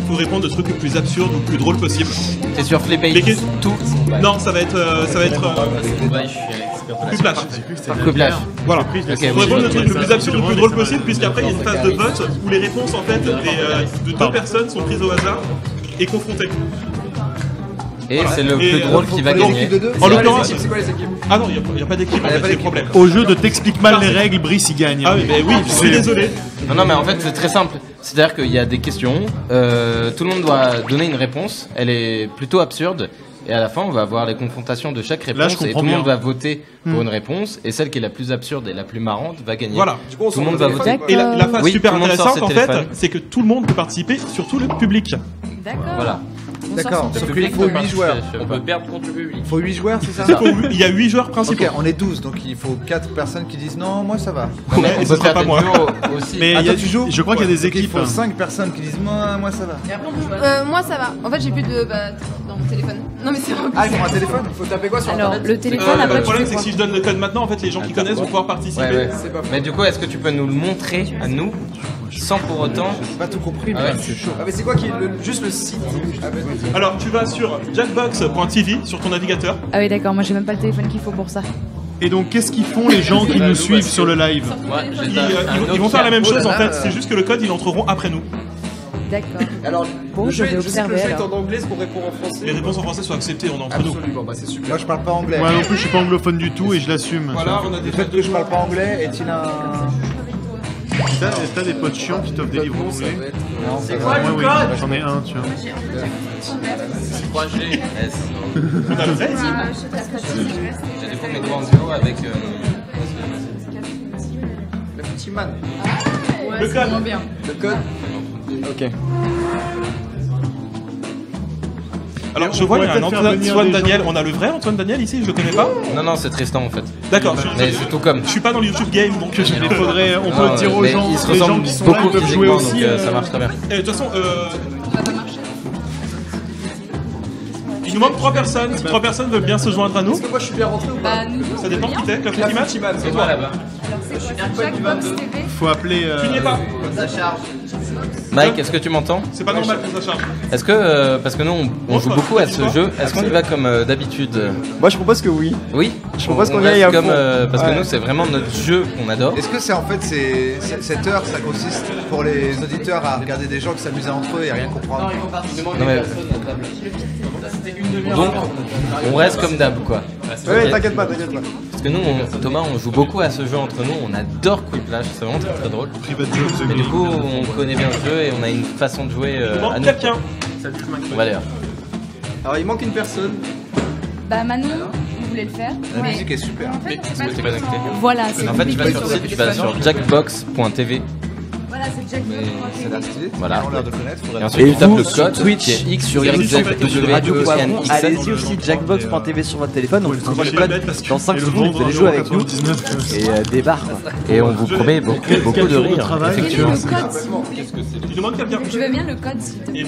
faut répondre de trucs les plus absurdes ou plus drôles possible. C'est sur Flipay tout. Non, ça va être Quiplash. Quiplash. Voilà. Ok, Faut répondre de trucs le plus absurde ou le plus drôle possible, puisqu'après il y a une phase de vote où les réponses en fait de deux personnes sont prises au hasard et confrontées. Et c'est le plus drôle qui va gagner. En l'occurrence, C'est quoi les équipes? ah non, il n'y a pas d'équipe, en fait, c'est le problème. Au jeu de t'explique mal les règles, Brice il gagne. Ah oui, mais oui, je suis désolé. Non, mais en fait c'est très simple. C'est-à-dire qu'il y a des questions, tout le monde doit donner une réponse, elle est plutôt absurde. Et à la fin, on va avoir les confrontations de chaque réponse et tout le monde va voter pour une réponse. Et celle qui est la plus absurde et la plus marrante va gagner. Voilà. Tout le monde va voter. Et la phase Oui, super tout le monde sort intéressante ses en fait, téléphones. c'est que tout le monde peut participer, surtout le public. D'accord. Voilà. D'accord, sauf qu'il faut 8 joueurs. On peut perdre contre le public. Il faut 8 joueurs, c'est ça? Il y a 8 joueurs principaux. Ok, on est 12, donc il faut 4 personnes qui disent non, moi ça va. On et ce peut sera faire pas des moi. duos aussi. Mais Ah, il y a, toi, tu joues? je crois qu'il y a des Donc il équipes. faut 5 personnes qui disent moi ça va. Moi ça va. En fait j'ai plus de dans mon téléphone. Non mais c'est vrai. Ah, ils ont un téléphone? Faut taper quoi sur Alors internet? le téléphone après Le tu problème, fais c'est que quoi? si je donne le code maintenant, en fait, les gens qui connaissent vont pouvoir participer. Ouais. C'est pas faux. Mais du coup, est-ce que tu peux nous le montrer à nous sans pour autant. J'ai pas tout compris, mais Ah ouais. c'est chaud. Ah, mais c'est quoi juste le site? Ah, bah, Alors, tu vas sur jackbox.tv sur ton navigateur. Ah oui d'accord, moi j'ai même pas le téléphone qu'il faut pour ça. Et donc, qu'est-ce qu'ils font les gens qui nous suivent sur le live? Ouais, Ils vont faire la même chose en fait, c'est juste que le code ils entreront après nous. D'accord. alors, Bon, le je jeu, vais je sais que observer, le jeu est alors. en anglais, c'est pour répondre en français. Les réponses en français sont acceptées, on est entre nous. Absolument, bah c'est super. Moi je parle pas anglais. Moi non plus, je suis pas anglophone du tout et je l'assume. Voilà, on a Le déjà fait que je parle pas anglais est-il un. T'as des potes chiants qui t'offrent des livres roulés? C'est quoi le code? J'en ai un, tu vois. 3G. On a le fait. J'ai des fois mes doigts en duo avec. Le petit man. Le code. Le code. Ok. Alors je vois, il y a un Antoine Daniel. On a le vrai Antoine Daniel ici, je le connais pas. Non, c'est Tristan en fait. D'accord. Mais c'est tout comme. Je suis pas dans le YouTube game donc. Il faudrait, on peut dire aux gens, les gens qui sont là peuvent jouer aussi. Ça marche très bien. De toute façon, il nous manque 3 personnes. Si 3 personnes veulent bien se joindre à nous. Est-ce que moi je suis bien rentré ou pas? Ça dépend qui t'es. Clap Match. C'est toi là-bas. Faut appeler. Tu n'y es pas. Ça charge. Mike, est-ce que tu m'entends? C'est pas normal que ça charge. Est-ce que, parce que nous on joue beaucoup à ce jeu, est-ce qu'on y va comme d'habitude? Moi je propose que oui. Oui. Je propose qu'on y reste aille à comme, fond. parce que nous c'est vraiment notre jeu qu'on adore. Est-ce que c'est en fait cette heure, ça consiste pour les auditeurs à regarder des gens qui s'amusaient entre eux et à rien comprendre? Non, mais... Donc on reste comme d'hab quoi. Ouais, t'inquiète pas. Parce que nous, Thomas, on joue beaucoup à ce jeu entre nous, on adore Quiplash, c'est vraiment très très drôle. Et du coup, on connaît bien le jeu et on a une façon de jouer à nous. Quelqu'un. On va d'ailleurs. Alors il manque une personne. Bah Manon, vous voulez le faire? La musique est super. En fait, Mais t'es pas connecté. voilà, c'est En fait, tu vas sur le site, tu vas sur jackbox.tv. Voilà, c'est Jack. C'est l'air stylé. Voilà. On a l'air de connaître. Et ensuite, tu tapes le sur code Twitch, qui est X sur YouTube, sur Radio Poivron. XN. Allez-y aussi, jackbox.tv sur votre téléphone. On vous envoie le code dans 5 secondes. Vous allez jouer avec nous et débarque. Et on vous promet beaucoup de rire. Effectivement. Il nous manque quelqu'un. Je veux bien le code s'il te plaît.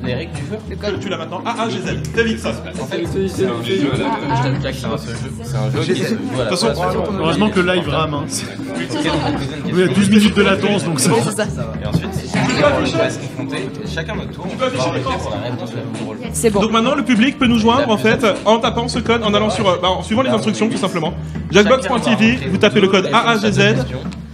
Et ben, Eric, tu veux? tu l'as maintenant. GZ. Très vite ça. En fait, c'est un jeu. C'est un jeu qui se joue à la fois. Heureusement que le live rame. Il y a 12 minutes de latence donc ça. Et ensuite, on va se confronter. Chacun notre tour. On va arrêter pour la réponse la plus drôle. C'est bon. Donc maintenant le public peut nous joindre en fait en tapant ce code, en allant sur, en suivant les instructions tout simplement. Jackbox.tv, vous tapez le code AAGZ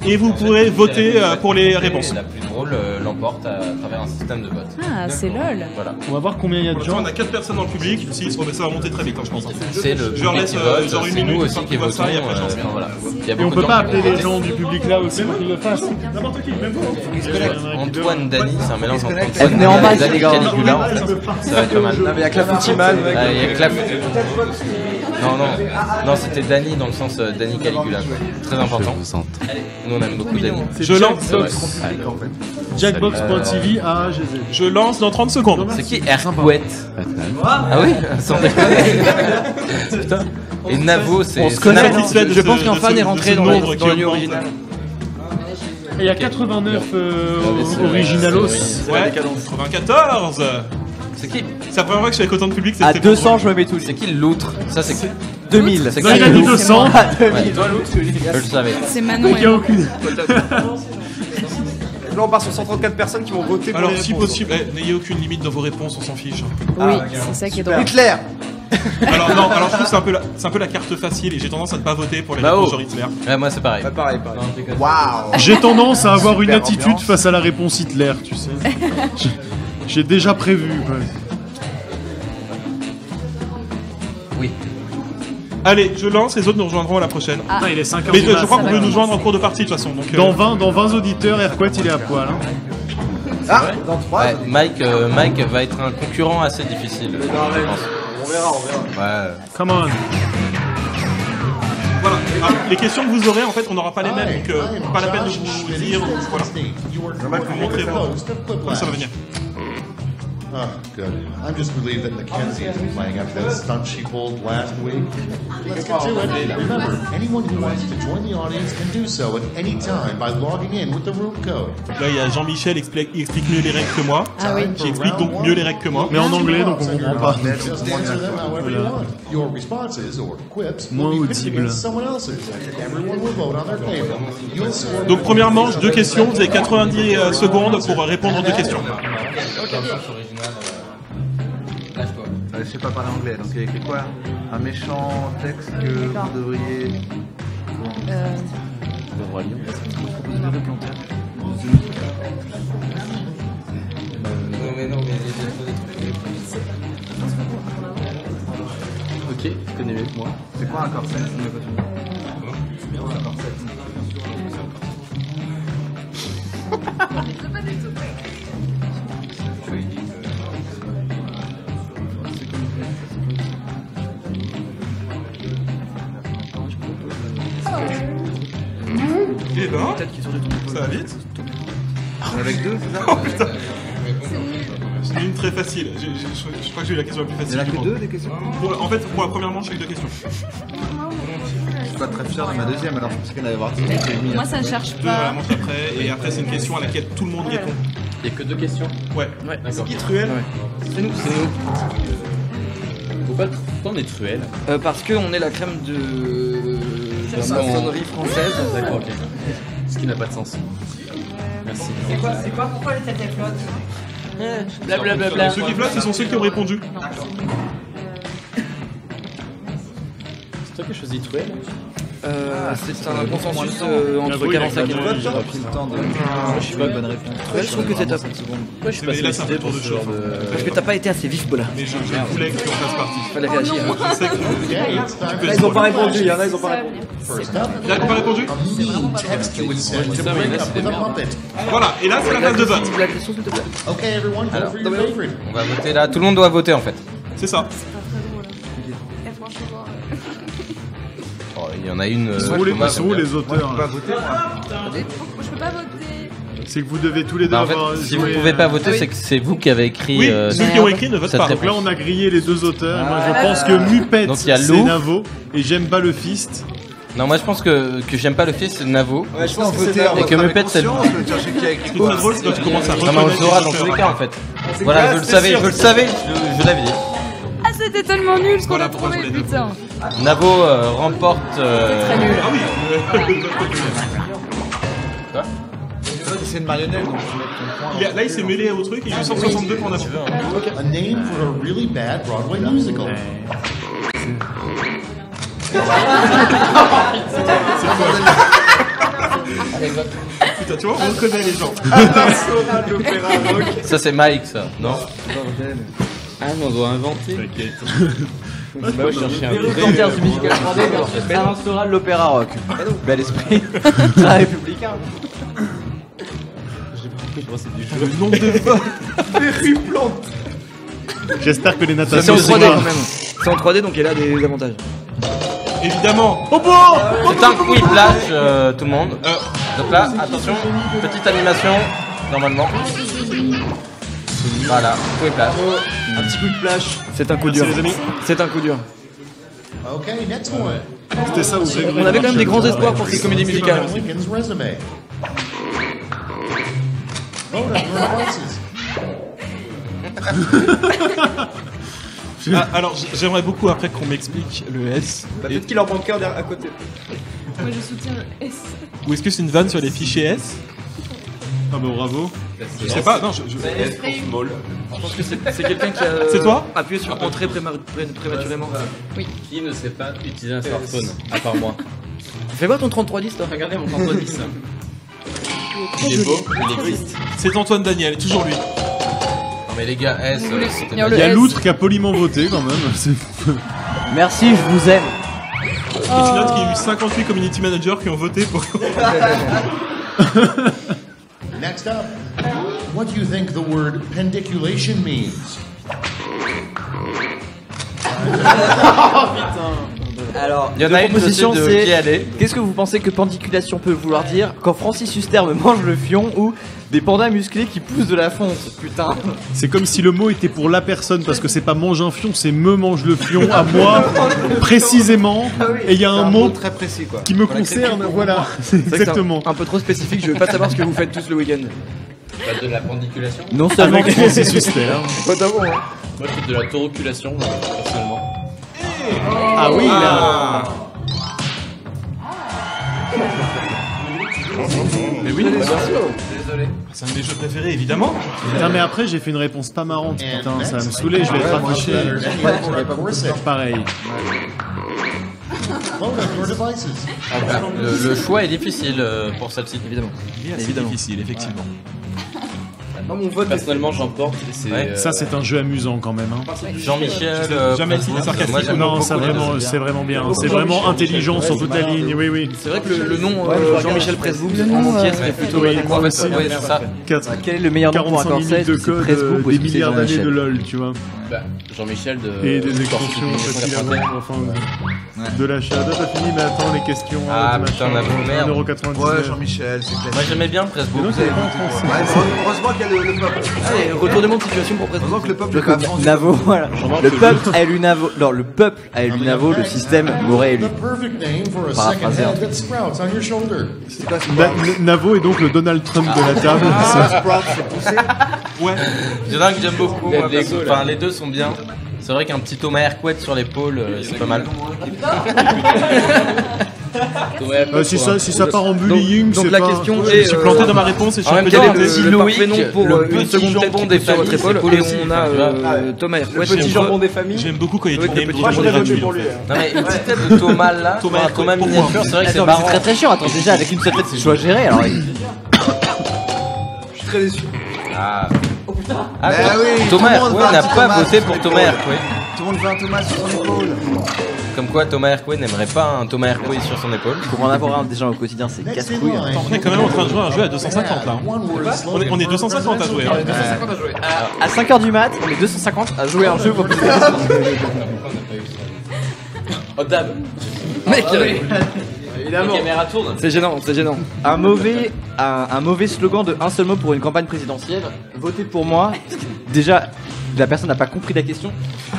et vous pourrez voter pour les réponses. La plus drôle l'emporte à travers un système de vote. Ah, c'est lol. Voilà. On va voir combien il y a de gens. On a 4 personnes dans le public, si, ça va monter très vite je pense. C'est le Je leur public laisse qui vote, genre une c'est minute nous aussi qui voit votons. ça et après j'en sais. Voilà. Il y a Et on beaucoup peut de pas gens qui appeler les votent. gens du public là aussi pour qu'ils le fassent. N'importe qui, même vous. Antoine Dany, c'est un mélange entre Venez Antoine en masse, Dany les et gars. Caligula en fait. Ça va être pas mal. Non, mais il y a que la Foutiman. Il y a que la... Non, c'était Dany dans le sens Dany Caligula. Très important. Nous on aime beaucoup Dany. Je lance. Jackbox.tv AAGZ. Je lance dans 30 secondes. C'est qui Erquet? Ah oui, sans déconner. Putain. Et Navo, c'est. On se connaît. satisfait de Je ce- pense de qu'Enfan ce- est de rentré ce dans nombre le qui lieu augmente. original. Et il y a 89 originalos. Ouais, 94. C'est qui? C'est la première fois que je suis avec autant de public. À c'était 200, je me mets tout. C'est qui l'autre? Ça, c'est 2000. C'est Non, il a dit 200. À 2000. Ouais. Je le savais. C'est Manon Il y et a moi. aucune. Là on part sur 134 personnes qui vont voter pour Alors les si réponses. possible, n'ayez aucune limite dans vos réponses, on s'en fiche. Oui, c'est ça qui est drôle. Hitler. Alors non, alors je trouve que c'est un peu la carte facile et j'ai tendance à ne pas voter pour les Bah, réponses oh. genre Hitler. Ouais, moi c'est pareil. Pareil. Waouh. J'ai tendance à avoir une Super attitude ambiance. face à la réponse Hitler, tu sais. J'ai déjà prévu. quoi. Oui. Allez, je lance, les autres nous rejoindront à la prochaine. Putain, il est 5h Mais du je mat. crois qu'on peut nous joindre en cours de partie de toute façon. Donc, Dans 20 auditeurs, Erquet il est à poil. Hein. Ah, dans 3. Ouais, Mike va être un concurrent assez difficile. Je pense. On verra. Ouais. Come on. voilà. Ah, les questions que vous aurez, en fait, on n'aura pas les mêmes, donc pas la peine de vous dire. Voilà. Je vais vous montrer. Oui, ça va venir. Oh, good. I'm just relieved that Mackenzie isn't playing after that stunt she pulled last week. Let's get to it. Remember, anyone who wants to join the audience can do so at any time by logging in with the room code. Là, il y a Jean-Michel qui explique mieux les règles que moi. Ah oui. Qui explique donc mieux les règles que moi. Mais en anglais, donc on comprend pas. Just answer them however you want. Your responses or quips Moins will be pitched audible. against someone else's. Everyone will vote on their favorite. You'll score. Donc, première manche, 2 questions. Vous avez 90 secondes pour répondre aux 2 questions. Je sais pas parler anglais, donc il y a écrit quoi? Un méchant texte que vous devriez. Ok, tu connais mieux que moi. C'est quoi un corset? pas du tout. Eh ben, ça va vite. Avec deux, c'est ça? Oh putain. C'est une très facile. Je crois que j'ai eu la question la plus facile. Il y en a que deux des questions? En fait, pour la première manche, j'ai eu deux questions. Je suis pas très fier de ma deuxième, alors je pensais qu'il y en avait avoir 10. Moi, ça ne cherche Deux à la pas. manche après, et après, c'est une question à laquelle tout le monde répond. Il y a que deux questions. Ouais. D'accord. Qui truelle? C'est nous. Pourquoi on est truelle? Parce qu'on est la crème de la maçonnerie française. D'accord, ok. Ce qui n'a pas de sens. Merci. C'est quoi pourquoi les têtes flottent? Blablabla. Ceux qui flottent, ce sont ceux qui ont répondu. C'est toi qui as choisi truelle? C'est un consensus entre 45 et 1. J'ai pas pris le temps de. Je suis pas une bonne réponse. Ouais, je trouve que c'est top. Pourquoi je suis Mais pas là, c'est un peu sollicité tour pour de ce chauffe. genre de... Parce que t'as pas été assez vif, Bola. Mais je voulais que tu en fasses partie. Fallait réagir. Je sais que Okay, it's time. peux Là, ils ont pas répondu, il y en a, ils ont pas répondu. First up, Il a pas répondu? a mean text you would send to bring up with a puppet. Voilà, et là, c'est la phase de vote. La question, s'il te plaît. Okay, everyone, vote for your favorite. On va voter là. Tout le monde doit voter en fait. C'est ça. Et franchement, Oh, il y en a une. Ils sont où les auteurs? Pas voter, je peux pas voter. C'est que vous devez tous les deux Bah, en fait, avoir si vous joué, pouvez pas voter, c'est que c'est vous qui avez écrit. Oui, ceux qui ont écrit ne votent cette pas. Donc là, réponse. on a grillé les deux auteurs. Et moi, je pense que Muppet, Donc, il y a c'est Lou. Navo. Et j'aime pas le fist. Non, moi je pense que j'aime pas le fils, c'est Navo. Ouais, je pense que c'est Et que Muppet, c'est le. chercher qui a écrit C'est quoi. très drôle quand tu commences à Non, mais on le reconnaître saura les dans tous les auteurs. cas en fait. Voilà, je le savais, je l'avais dit. Ah, c'était tellement nul ce qu'on Voilà a pourquoi trouvé, je voulais putain. Navo remporte. Très nul. Ah oui. Quoi? C'est une marionnette, donc je vais mettre ton point. Là, il s'est mêlé au truc et il a eu 162 pour Navo. A name for a really bad Broadway musical. Putain, tu vois, on reconnaît les gens. Ça c'est Mike, ça, non? Ah, mais on doit inventer. Moi, je cherchais un Volontaire du musical français, mais ça lancera de l'opéra rock. Bel esprit. C'est un républicain. Le nombre de fois. J'espère que les C'est natations en sont 3D là. quand même. C'est en 3D donc il y a des avantages. Évidemment. C'est un whiplash, tout le monde. Donc là, attention, petite animation, normalement. Voilà, whiplash. Un petit coup de flash. C'est un coup dur. les amis. C'est un coup dur. Okay, next one. C'était ça où On avait quand même des grands espoirs pour ces comédies musicales. Lincoln's resume. Vote on your devices. Alors, j'aimerais beaucoup après qu'on m'explique le S. Peut-être qu'il en manque un à côté. Moi, je soutiens le S. Ou est-ce que c'est une vanne sur les fichiers S? Ah bah bravo. Je sais pas, non, Je pense que c'est quelqu'un qui a C'est toi appuyé sur entrée prématurément. Qui ne sait pas utiliser un smartphone, à part moi? Fais voir ton 3310 toi. Regardez mon 3310. Il est beau, il existe. C'est Antoine Daniel, toujours lui. Non mais les gars, S, c'était Il y a Il y a S. l'outre qui a poliment voté quand même. C'est- Merci, je vous aime. Et tu notes qu'il y a eu 58 community managers qui ont voté pour. Next up, what do you think the word pendiculation means? Alors, Il y en a une proposition, aussi de qui aller. qu'est-ce que vous pensez que pendiculation peut vouloir dire quand Francis Huster me mange le fion ou des pandas musclés qui poussent de la fonte? Putain. C'est comme si le mot était pour la personne parce que c'est pas mange un fion, c'est me mange le fion à moi précisément. Et il y a un mot très précis quoi. qui me concerne, voilà. C'est C'est vrai que exactement. c'est un peu trop spécifique, je veux pas savoir ce que vous faites tous le week-end. De la pendiculation. Non seulement Avec Francis Huster. Pas d'avant, hein. Moi je fais de la tauroculation, personnellement. Ah oui, là. Mais oui, Désolé. c'est un de mes jeux préférés, évidemment. Putain, mais après j'ai fait une réponse pas marrante, putain, ça va me saouler, je vais être affiché. Pareil. Vote on your devices. Le choix est difficile pour celle-ci. Évidemment. C'est difficile, effectivement. Non, mon vote. Personnellement, j'emporte. Ça, c'est un jeu amusant quand même. Hein. Jean-Michel. Jamais été sarcastique. Non, ça vraiment, c'est vraiment bien. C'est vraiment intelligent sur toute la ligne. Oui, oui. C'est vrai que le nom Jean-Michel Pressbook en entier serait plutôt. Moi aussi. Ouais, c'est ça. Quel est le meilleur nom pour un 45 minutes de code, des milliards d'années de LOL, tu vois. Jean-Michel de. Et des extensions faciles à vendre, enfin. De l'achat. T'as fini, mais attends, les questions. Ah putain, la merde. 1,99€. Ouais, Jean-Michel, c'est clair. Moi j'aimais bien Pressbook. Heureusement qu'il y a le peuple. Allez, retournement de situation pour Heureusement que le peuple est pas français. Navo, voilà. Le peuple a élu Navo. Non, le peuple a élu Navo, le système m'aurait élu. The perfect name for a second head that sprouts on your shoulder. Navo est donc le Donald Trump de la table. Ouais. Il y en a un que j'aime beaucoup. Moi, enfin, les deux sont bien. C'est vrai qu'un petit Thomas Hercouet sur l'épaule, c'est pas mal. Si ça part en bullying, donc c'est la pas... question Je suis planté dans ma réponse et je suis un peu quel est dégoûté. le Loïc, nom pour une seconde jambon des familles et on a Thomas le petit jambon des familles. J'aime beaucoup quand il est tourné Moi j'aurais voté pour lui. Non mais une petite tête de Thomas là, Thomas miniature, c'est vrai que c'est marrant. C'est très très chiant. Attends, déjà avec une seule tête, c'est chaud à gérer. Alors, Je suis très déçu. Ah oui, Thomas tout le monde Hercouet veut n'a un petit pas Thomas voté sur pour l'épaule. Thomas Hercouet. Tout le monde veut un Thomas sur son épaule. Comme quoi Thomas Hercouet n'aimerait pas un Thomas Hercouet sur son épaule. pour en avoir un déjà au quotidien, c'est casse-couille. On est quand même en train de jouer à un jeu à 250 là. On est 250 à jouer. À 5h du mat, on est 250 à jouer à un jeu pour plus. Oh dab. Mec, Évidemment. La caméra tourne. c'est gênant, c'est gênant. Un mauvais slogan de un seul mot pour une campagne présidentielle. Votez pour moi. Déjà, la personne n'a pas compris la question.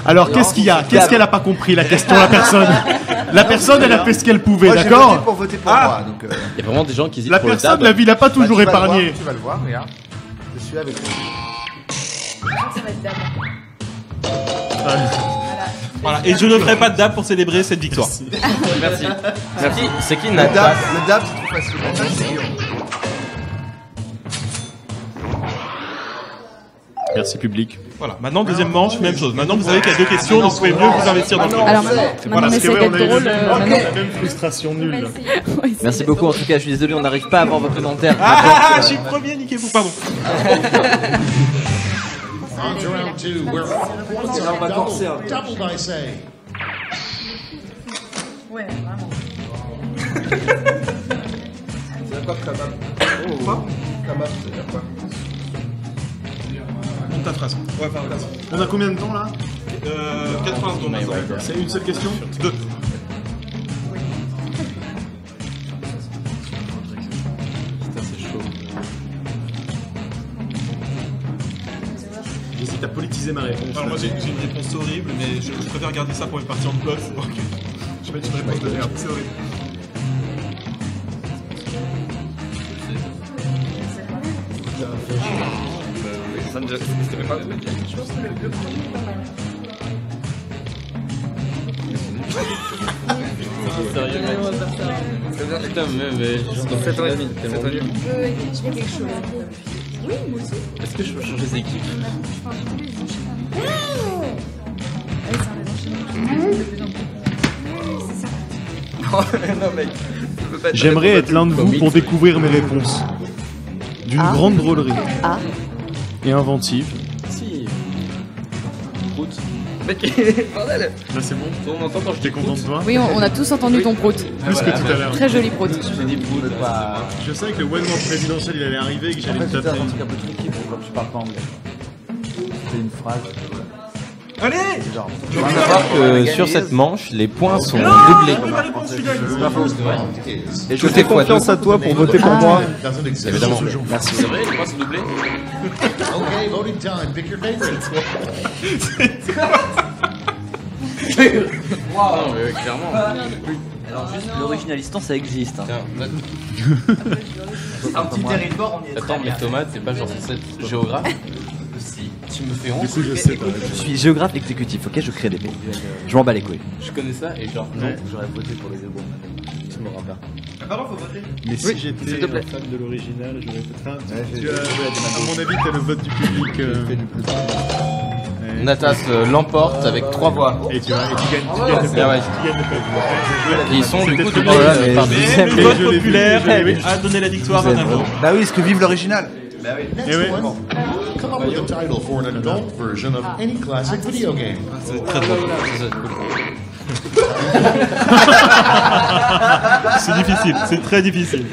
Alors, qu'est-ce qu'il y a? Qu'est-ce qu'elle a pas compris, la question, la personne? La personne, elle a fait ce qu'elle pouvait, Moi, j'ai d'accord? voté pour voter pour moi. Donc, Il y a vraiment des gens qui hésitent La pour le personne, dab. la vie l'a pas toujours tu vas le voir, épargné. Tu vas le voir, regarde. Je suis avec toi. Ça va être dame. Voilà. Et je ne ferai pas de dab pour célébrer cette victoire. Merci. C'est qui Le Natas dab, c'est trop facile. C'est dur. Merci, public. Voilà. Maintenant, deuxième manche, même chose. Maintenant, vous savez qu'il y a deux questions, donc vous pouvez mieux vous investir dans le jeu. Alors maintenant on Parce que essaie ouais, d'être on a eu drôle. la même frustration nulle. Merci beaucoup. En tout cas, je suis désolé, on n'arrive pas à avoir vos commentaires. Ah, je suis premier, niquez-vous, pardon. On to round two, where points are doubled, I say. Ouais, vraiment. C'est quoi Kamab? Quoi Kamab, ça veut dire quoi? Monte ta phrase. Ouais, faire la phrase. On a combien de temps, là? 80 secondes. C'est une seule question? Deux. J'hésite à politiser ma réponse. Alors moi j'ai une réponse horrible, mais je préfère garder ça pour une partie en boss. Donc je vais mettre une réponse de merde, c'est horrible. Putain, mais c'est toi nul. Je fais quelque chose. Oui, moi aussi. Est-ce que je peux changer d'équipe? Non, mec. J'aimerais être l'un de vous pour découvrir mes réponses. D'une grande drôlerie. Et inventive. Si. Prout. Mec, bordel. Là, c'est bon? On entend quand je T'es content de toi? Oui, on a tous entendu ton prout. Plus que tout à l'heure. Très joli prout. J'ai dit prout, pas. Je savais que le one man présidentiel il allait arriver et que j'allais me taper. un truc un peu tricky pour quand tu parles pas anglais. C'est une phrase. Allez! Il faut savoir que sur cette manche, les points sont doublés. Et je fais confiance à toi pour voter pour moi. Doesn't exist. Évidemment. Merci. C'est vrai, les points sont doublés? Okay, voting time. Pick your favorite. Non, mais clairement. Alors juste l'originalistan ça existe. Hein. Un petit territoire, on y est. Attends, mais tomates, c'est pas genre censé être géographe? Si. Tu me fais honte. Du coup, je sais pas. Je suis géographe exécutif, ok, je crée des pays. Je m'en bats les couilles. Je connais ça et genre, non, j'aurais voté pour les deux bons. Tu me rends pas. Pardon, faut voter. Mais si j'étais un fan de l'original, j'aurais peut-être. À mon avis, t'as le vote du public. Natas l'emporte avec 3 voix. Et tu gagnes le peuple. Et ils sont du coup doublés par Mais le vote populaire a donné la victoire à Navo. Bah oui, parce que vive l'original. Next one, come up with a title for an adult version of any classic video game. C'est très drôle. C'est difficile, c'est très difficile.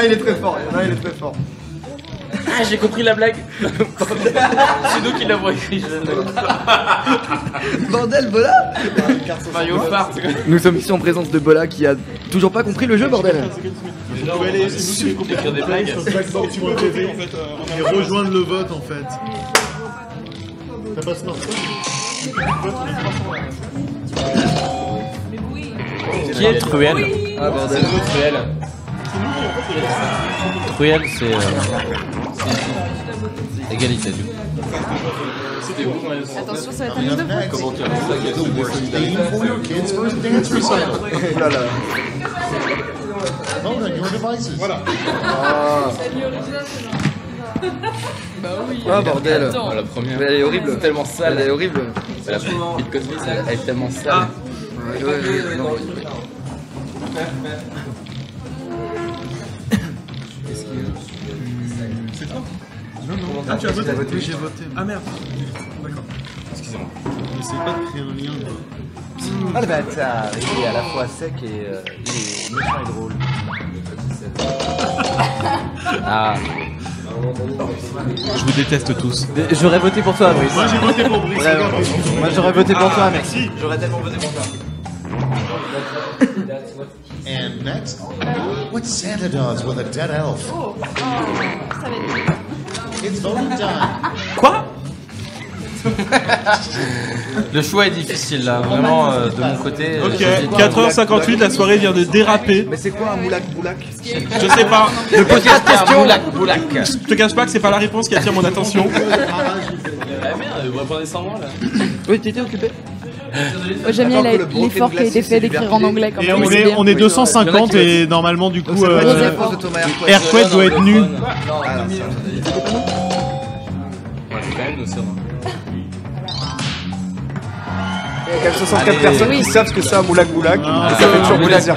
Il est très fort, il est très fort. Ah, j'ai compris la blague. C'est nous qui l'avons écrit. Bordel, Bola. Mario Kart. Nous sommes ici en présence de Bola qui a toujours pas compris le jeu, bordel. Vous pouvez aller écrire des blagues sur Blackboard.tv et rejoindre le vote en fait. T'as pas smartphone? Qui est Truel? Ah bordel. Truel. Truel, c'est égalité du coup. Attention, ça va être un nouveau Next, the worst theme for your kids' first dance recital. Vote on your devices. Voilà. Ah bordel. La première. Mais elle est horrible. C'est tellement sale. Elle est horrible. La Beat Cosmic, elle est tellement sale. Non. C'est toi? Non. Ah, tu as voté? J'ai voté. Ah merde. D'accord. Excusez-moi. N'essaie pas de créer un lien. Ah le bâtard, il est à la fois sec et il est méchant et drôle. Ah. Je vous déteste tous. J'aurais voté pour toi, Brice. Moi j'ai voté pour Brice. Vraiment. Moi j'aurais voté pour toi, mec. Merci. J'aurais tellement voté pour toi. And next, what Santa does with a dead elf. It's voting time. Quoi? Le choix est difficile là, vraiment de mon côté. Ok, 4h58, la soirée vient de déraper. Mais c'est quoi un moulac boulac? Je sais pas. Ne pose pas de question. Boulac. Je te cache pas que c'est pas la réponse qui attire mon attention. Ah merde, vous répondez sans moi là. Oui, t'étais occupé. J'aime bien l'effort qui a été fait d'écrire en anglais quand Et même. on est 250 et normalement du coup Airquake doit être nu. Il y a quand même 64 personnes qui savent ce que c'est un moulac boulac. Et ça fait toujours plaisir.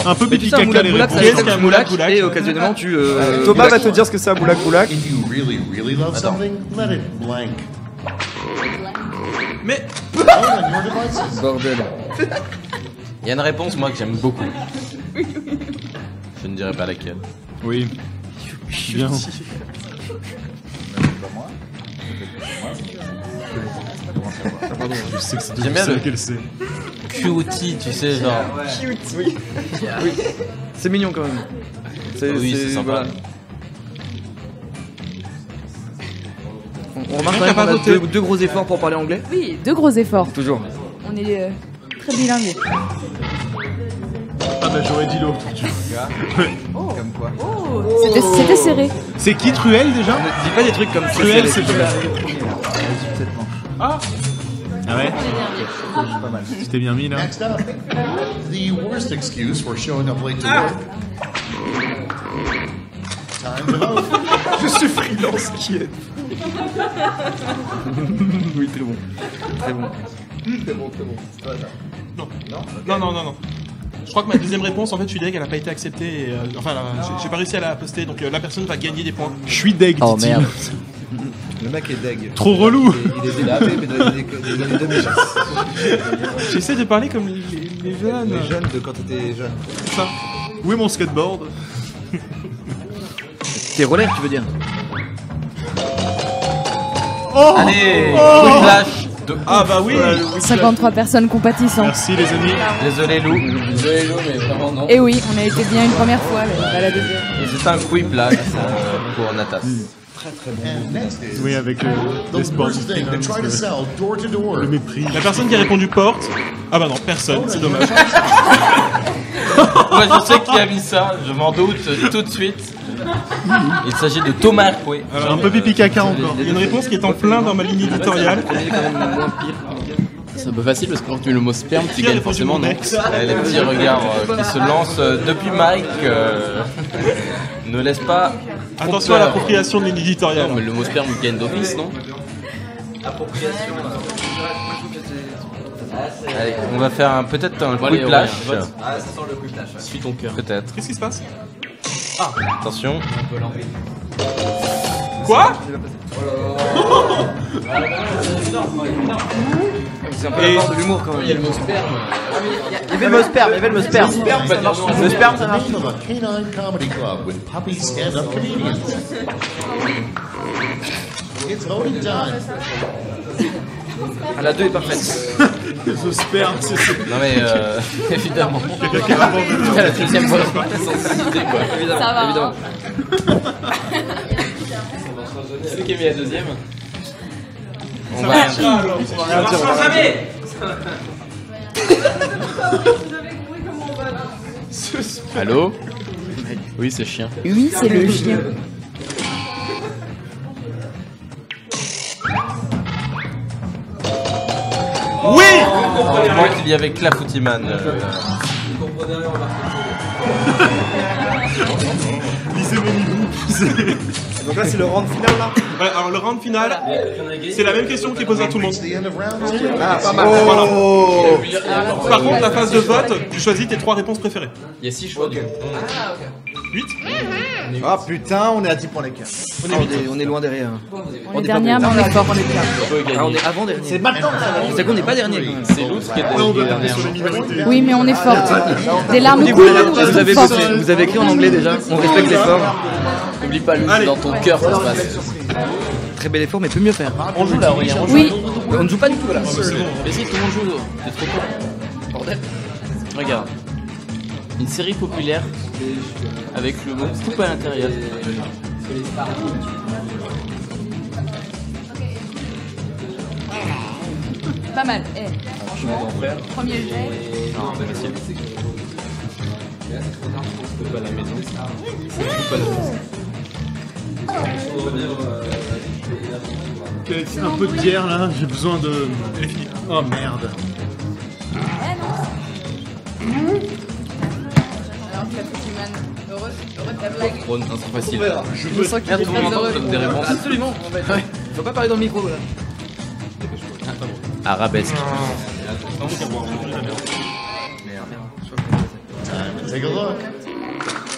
Un peu pipi caca les réponses. Qu'est-ce qu'un moulac? Et occasionnellement tu... Thomas va te dire ce que c'est un moulac boulac. If you really love something, let it blank. Mais Vote on your devices. Bordel. Il y a une réponse moi que j'aime beaucoup. Je ne dirai pas laquelle. Oui. Bien. Je sais que c'est J'aime bien le qu'elle sait. cutie, tu sais, genre. Cute, oui. Oui. C'est mignon quand même. Oui, c'est sympa. Voilà. On remarque quand même qu'on a deux gros efforts pour parler anglais. Oui, deux gros efforts. Toujours. On est très bilingues. Ah bah j'aurais dit l'autre. Comme quoi. Oh, c'était serré. C'est qui Truel déjà? Ne dis pas des trucs comme Truel c'est pas. ah, Ah ouais? Pas mal. Tu t'es bien mis là? Next up, the worst excuse for showing up late to work. Time to vote. Je suis freelance qui est. Oui, très bon. Très bon. Très bon. C'est pas ça. non. Je crois que ma deuxième réponse, en fait, je suis deg, elle a pas été acceptée. Et, enfin, j'ai pas réussi à la poster, donc la personne va gagner des points. Je suis deg, Oh dit-il. merde. Le mec est deg. Trop relou. Il est délavé, mais dans les années 2000. J'essaie de parler comme les jeunes. Les jeunes de quand t'étais jeune. C'est ça. Où est mon skateboard? T'es roller, tu veux dire? Oh! Allez, Oh! flash de... Ah bah oui. 53 personnes compatissent. Merci les amis. Désolé Lou. Désolé Lou, mais vraiment non. Et oui, on a été bien une première fois, mais pas la deuxième. Et c'est un quip là pour Natas. And next is Oui avec the les sports. worst thing to try to sell door to door. Le mépris. La personne qui a répondu porte. Ah bah non, personne, c'est dommage. Moi je sais qui a mis ça, je m'en doute tout de suite. Il s'agit de Thomas Coué. J'ai un peu pipi caca encore. Il y a une réponse qui est en plein dans ma ligne éditoriale. C'est un peu facile parce que quand tu mets le mot sperme, tu Qui a gagnes répondu forcément mon non. ex Les petits regards qui se lancent depuis Mike ne laissent pas. trop Attention à peur. l'appropriation de ligne éditoriale. Non, mais le mot sperme il gagne d'office, non? Allez, on va faire peut-être un quiplash. Ah, ça sent le quiplash. Suis ton cœur. Peut-être. Qu'est-ce qui se passe? Attention. Quoi? C'est un peu la force de l'humour quand même. Il y a le mot sperme. Il y avait le mot sperme, il y avait le mot sperme. Le sperme, ça marche. Of a canine comedy club with puppy stand-up comedians. It's voting time. Ah, la 2 est parfaite. Le sperme, c'est... Non mais évidemment. C'est la deuxième fois. Évidemment. Ça va. Évidemment. C'est qui a mis la deuxième? On va rien dire. Jamais. Allô? Oui, c'est chien. Oui, c'est le chien. Oui! Moi qu'il y avait Clafoutimane. Lisez mes niveaux. Donc là, c'est le round final là. Ouais, alors le round final, c'est la même question qui est posée à tout le monde. Ah, pas mal. Voilà. Par contre, la phase de vote, tu choisis tes 3 réponses préférées. Il y a 6 choix du coup. 8? Ah putain, on est à 10 points l'écart. On est loin derrière. On est dernière, mais on est fort. On est avant dernier. C'est maintenant. C'est qu'on n'est pas dernier. C'est l'autre qui est dernier. Oui, mais on est forte. Des larmes coulent. Vous avez écrit en anglais déjà. On respecte l'effort. N'oublie pas le dans ton cœur, ça se passe. Très bel effort, mais peut mieux faire. On joue là, Aurélien. Oui. On ne joue pas du tout là. Mais si, tout le monde joue. C'est trop cool. Bordel. Regarde. Une série populaire avec le mot coupe à l'intérieur. Pas mal. Franchement, premier jet. Non, c'est facile. Coupe à la maison. Coupe à la maison. Un peu de bière là, j'ai besoin de... Oh merde. Alors que la Pokémon, heureux de ta blague. Ron, un truc facile. Je me sens qu'il est Tout le monde très heureux. donne des réponses. Absolument. Faut pas parler dans le micro là. Arabesque. Time to take a look.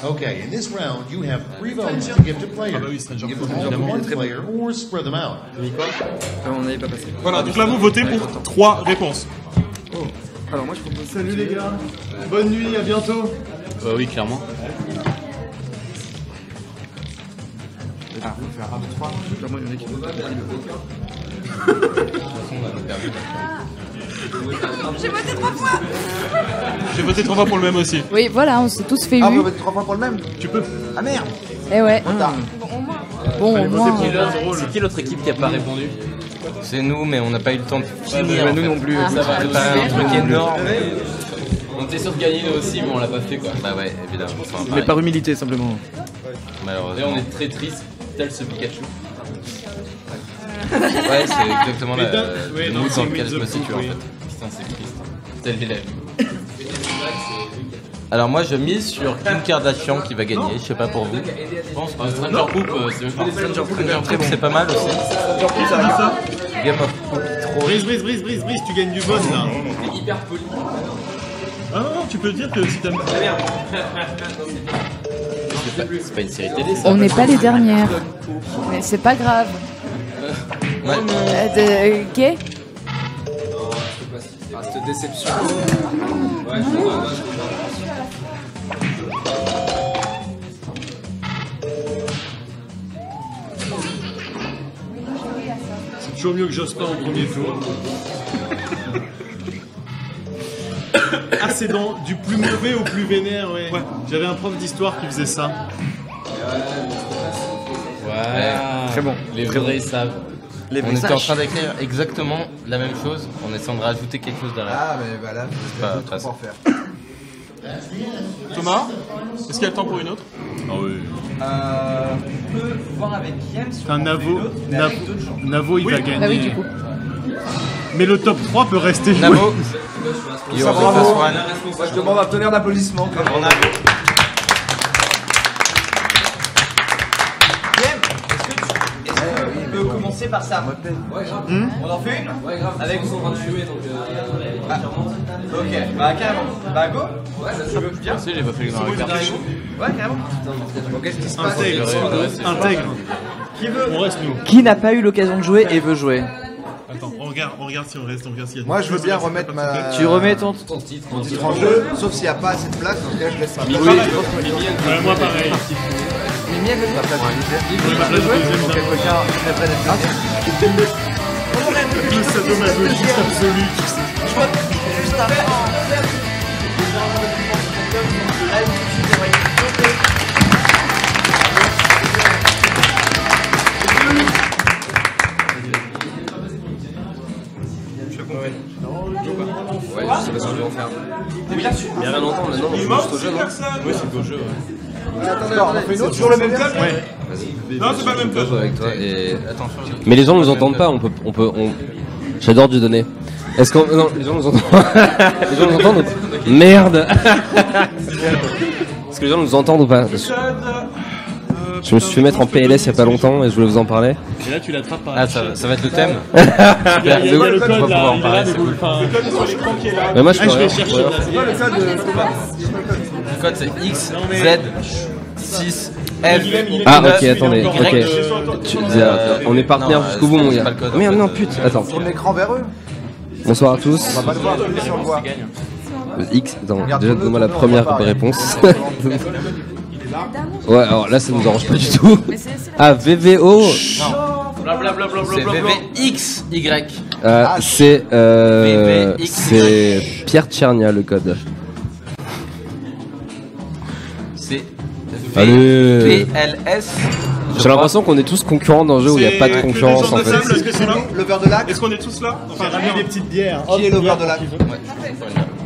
Okay, in this round, you have 3 votes to give to players. Give them all to one player or spread them out. On n'avait pas passé. Voilà, donc là vous votez pour 3 réponses. Alors moi je propose. Salut les gars. Bonne nuit, à bientôt. Oui, clairement. Ah, on fait un round de 3. Clairement, il y en a qui J'ai voté 3 fois. J'ai voté 3 fois pour le même aussi. Oui, voilà, on s'est tous fait Ah, on eu. peut voter 3 fois pour le même. Tu peux. Ah merde. Eh ouais. Bon, au moins. C'est qui l'autre équipe qui a pas répondu? C'est nous, mais on n'a pas eu le temps de finir. Nous non plus. Ça va préparer un truc énorme. On était sûr de gagner nous aussi, mais on l'a pas fait quoi. Bah ouais, évidemment. Mais par humilité simplement. Malheureusement. Et on est très triste, tel ce Pikachu. Ouais, c'est exactement le mood dans lequel je me situe en fait. Putain, c'est triste. Telle est la vie. Alors moi je mise sur Kim Kardashian qui va gagner, je sais pas pour vous. Je pense que Stranger Poop, c'est pas mal aussi. Game of Poop, trop. Brise, tu gagnes du vote là. C'est hyper poli. Ah non, tu peux dire que si t'aimes... C'est pas une série télé ça. On n'est pas les dernières. Mais c'est pas grave. Ouais. Ok. Cette déception. C'est toujours mieux que Jospin au premier tour. Ah, c'est dans du plus mauvais au plus vénère, ouais. J'avais un prof d'histoire qui faisait ça. Ouais. Très bon. Les vrais savent. On était en train d'écrire exactement la même chose en essayant de rajouter quelque chose derrière. Ah, mais bah là, C'est pas trop en faire. Thomas, est-ce qu'il y a le temps pour une autre? Ah oui. On peut voir avec Guillaume si Un Navo, il va gagner. Bah oui, du coup. Mais le top 3 peut rester joué. Navo, Ça, bravo. Moi, je demande un tonnerre d'applaudissements. on peut commencer par ça. On en fait une? Ouais, grave. Avec vous, on va jouer donc. Ok, bah carrément. Bah go? Ouais, ça tu veux bien? Merci, j'ai pas fait le grand regard. Ouais, carrément. Bon, qu'est-ce qui se passe? Intègre. On reste nous. Qui n'a pas eu l'occasion de jouer et veut jouer? Attends, on regarde si on reste, on regarde s'il y a. Moi, je veux bien remettre ma. Tu remets ton titre en jeu, sauf s'il n'y a pas assez de place, dans ce cas, je laisse ma place. Moi, pareil. Mimi, elle veut ma place. Donc, quelqu'un mettrait des places. Le sadomasochisme absolu. Je vote juste avant. Ouais, je sais pas ce que je vais en faire. Il y a rien longtemps maintenant, on joue juste au jeu, non? Oui, c'est au jeu, ouais. Attendez, on fait une autre sur le même code? Ouais. Non, c'est pas le même code. Avec toi et... Mais les gens nous entendent pas, on peut... J'adore du donner. Est-ce qu'on... Non, les gens nous entendent. Les gens nous entendent ou... Merde. Est-ce que les gens nous entendent ou pas? Je me suis fait mettre en PLS il y a pas longtemps et je voulais vous en parler. Et là, tu l'attrapes par Ah, ça va être le thème. Super. De ouf, on va pouvoir en parler, c'est cool. Le code sur l'écran qui est là. Mais moi je peux je vais rien. chercher. Le code c'est X, Z, 6, F. Ah ok, attendez, ok. On est partenaires jusqu'au bout mon gars. Merde, non, putain, attends. Tourne l'écran vers eux. Bonsoir à tous. On va pas le voir, si on le voit. X, attends, déjà donne-moi la première réponse. Ouais, alors là ça nous arrange pas du tout. Ah, VVO. C'est VVXY. C'est Pierre Tchernia le code. C'est Allez. PLS. J'ai l'impression qu'on est tous concurrents dans un jeu où il n'y a pas de concurrence en fait. Est-ce qu'ils sont là? L'over de lac. Est-ce qu'on est tous là? Enfin, ramener des petites bières. Qui est l'over de lac?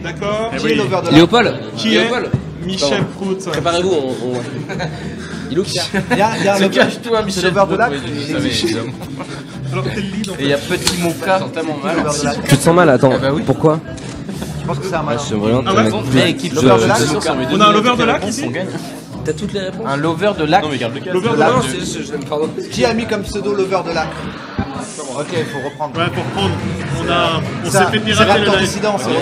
D'accord. Qui est l'over de lac? Léopold. Qui est Michel Prout? Préparez-vous, Il est où Pierre? Cache-toi, Michel. C'est l'over de lac. Alors que t'es le lead en Et il y a Petit Moka. Tellement mal. Tu te sens mal? Attends, pourquoi? Je pense que c'est un match. J'aimerais bien. Ah ouais? L'over de lac. On a un lover de lac ici? T'as toutes les réponses? Un lover de lac. Lover de lac? Qui a mis comme pseudo l'over de lac? Ok, il faut reprendre. Ouais, faut reprendre. On s'est fait C'est pirater le Raptor live. Dissident, c'est bon.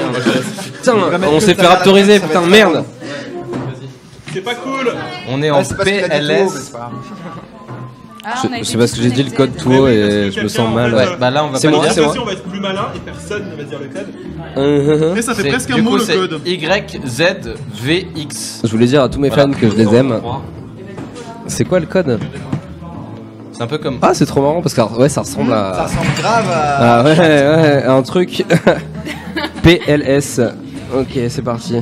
Putain, on s'est fait raptoriser, putain, merde! C'est pas cool. On est en C'est parce qu'il a dit tout haut, mais PLS. c'est pas grave. C'est parce que j'ai dit le code tout haut et je me sens mal. Ouais, bah là on va C'est pas moi, le c'est dire. moi. On va être plus malin et personne ne va dire le code. Mais ça fait C'est- presque du un mot coup, le c'est code. YZVX. Je voulais dire à tous mes fans que je les aime. C'est quoi le code? C'est un peu comme. Ah, c'est trop marrant parce que ouais, ça ressemble Ça à. ressemble grave à. Ah ouais, un truc. PLS. Ok, c'est parti.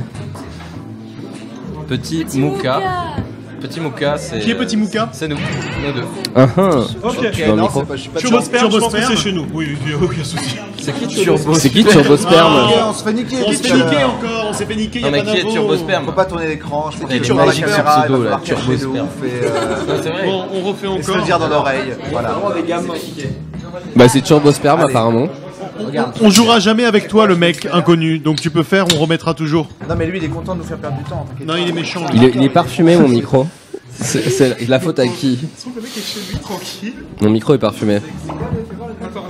Petit Mouka. Petit Mouka, c'est. Qui est Petit Mouka? C'est nous. Nous deux. Ok. Dans le micro. Turbosperme, je pense que c'est chez nous. Oui, aucun souci. C'est qui Turbosperme? C'est qui Turbosperme? On se fait niquer. On s'est fait niquer encore, on s'est fait niquer. Non, mais qui est Turbosperme? Faut pas tourner l'écran. Je Il sais est qu'il tourne la magique, caméra. ce Il pseudo, va là, falloir cacher de Turbosperme. ouf et. Non, c'est vrai. Bon, on refait Et se encore. le dire dans l'oreille. Voilà. Bah, c'est Turbosperme apparemment. On jouera jamais avec toi, le mec inconnu. Donc tu peux faire, on remettra toujours. Non, mais lui, il est content de nous faire perdre du temps. t'inquiète Non, pas. il est méchant. lui. Il est parfumé mon micro. C'est la faute à qui? Le mec est chez lui, tranquille. Mon micro est parfumé. Attends.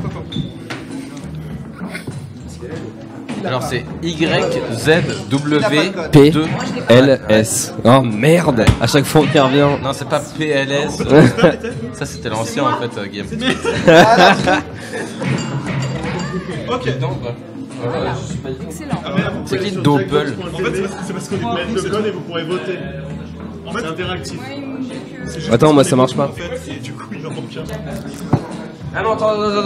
Alors c'est YZW2. PLS. Oh merde! À chaque fois qu'il revient. Non, c'est pas PLS. Ça c'était l'ancien en fait, Game. Ok. Excellent. C'est qui Doppel? En fait, c'est parce qu'on est mettre le code et vous pourrez voter. En fait, c'est interactif. C'est juste Attends, moi, parce ça qu'on marche est pas. en fait, et du coup, il en manque un. Ah non, attends. Non,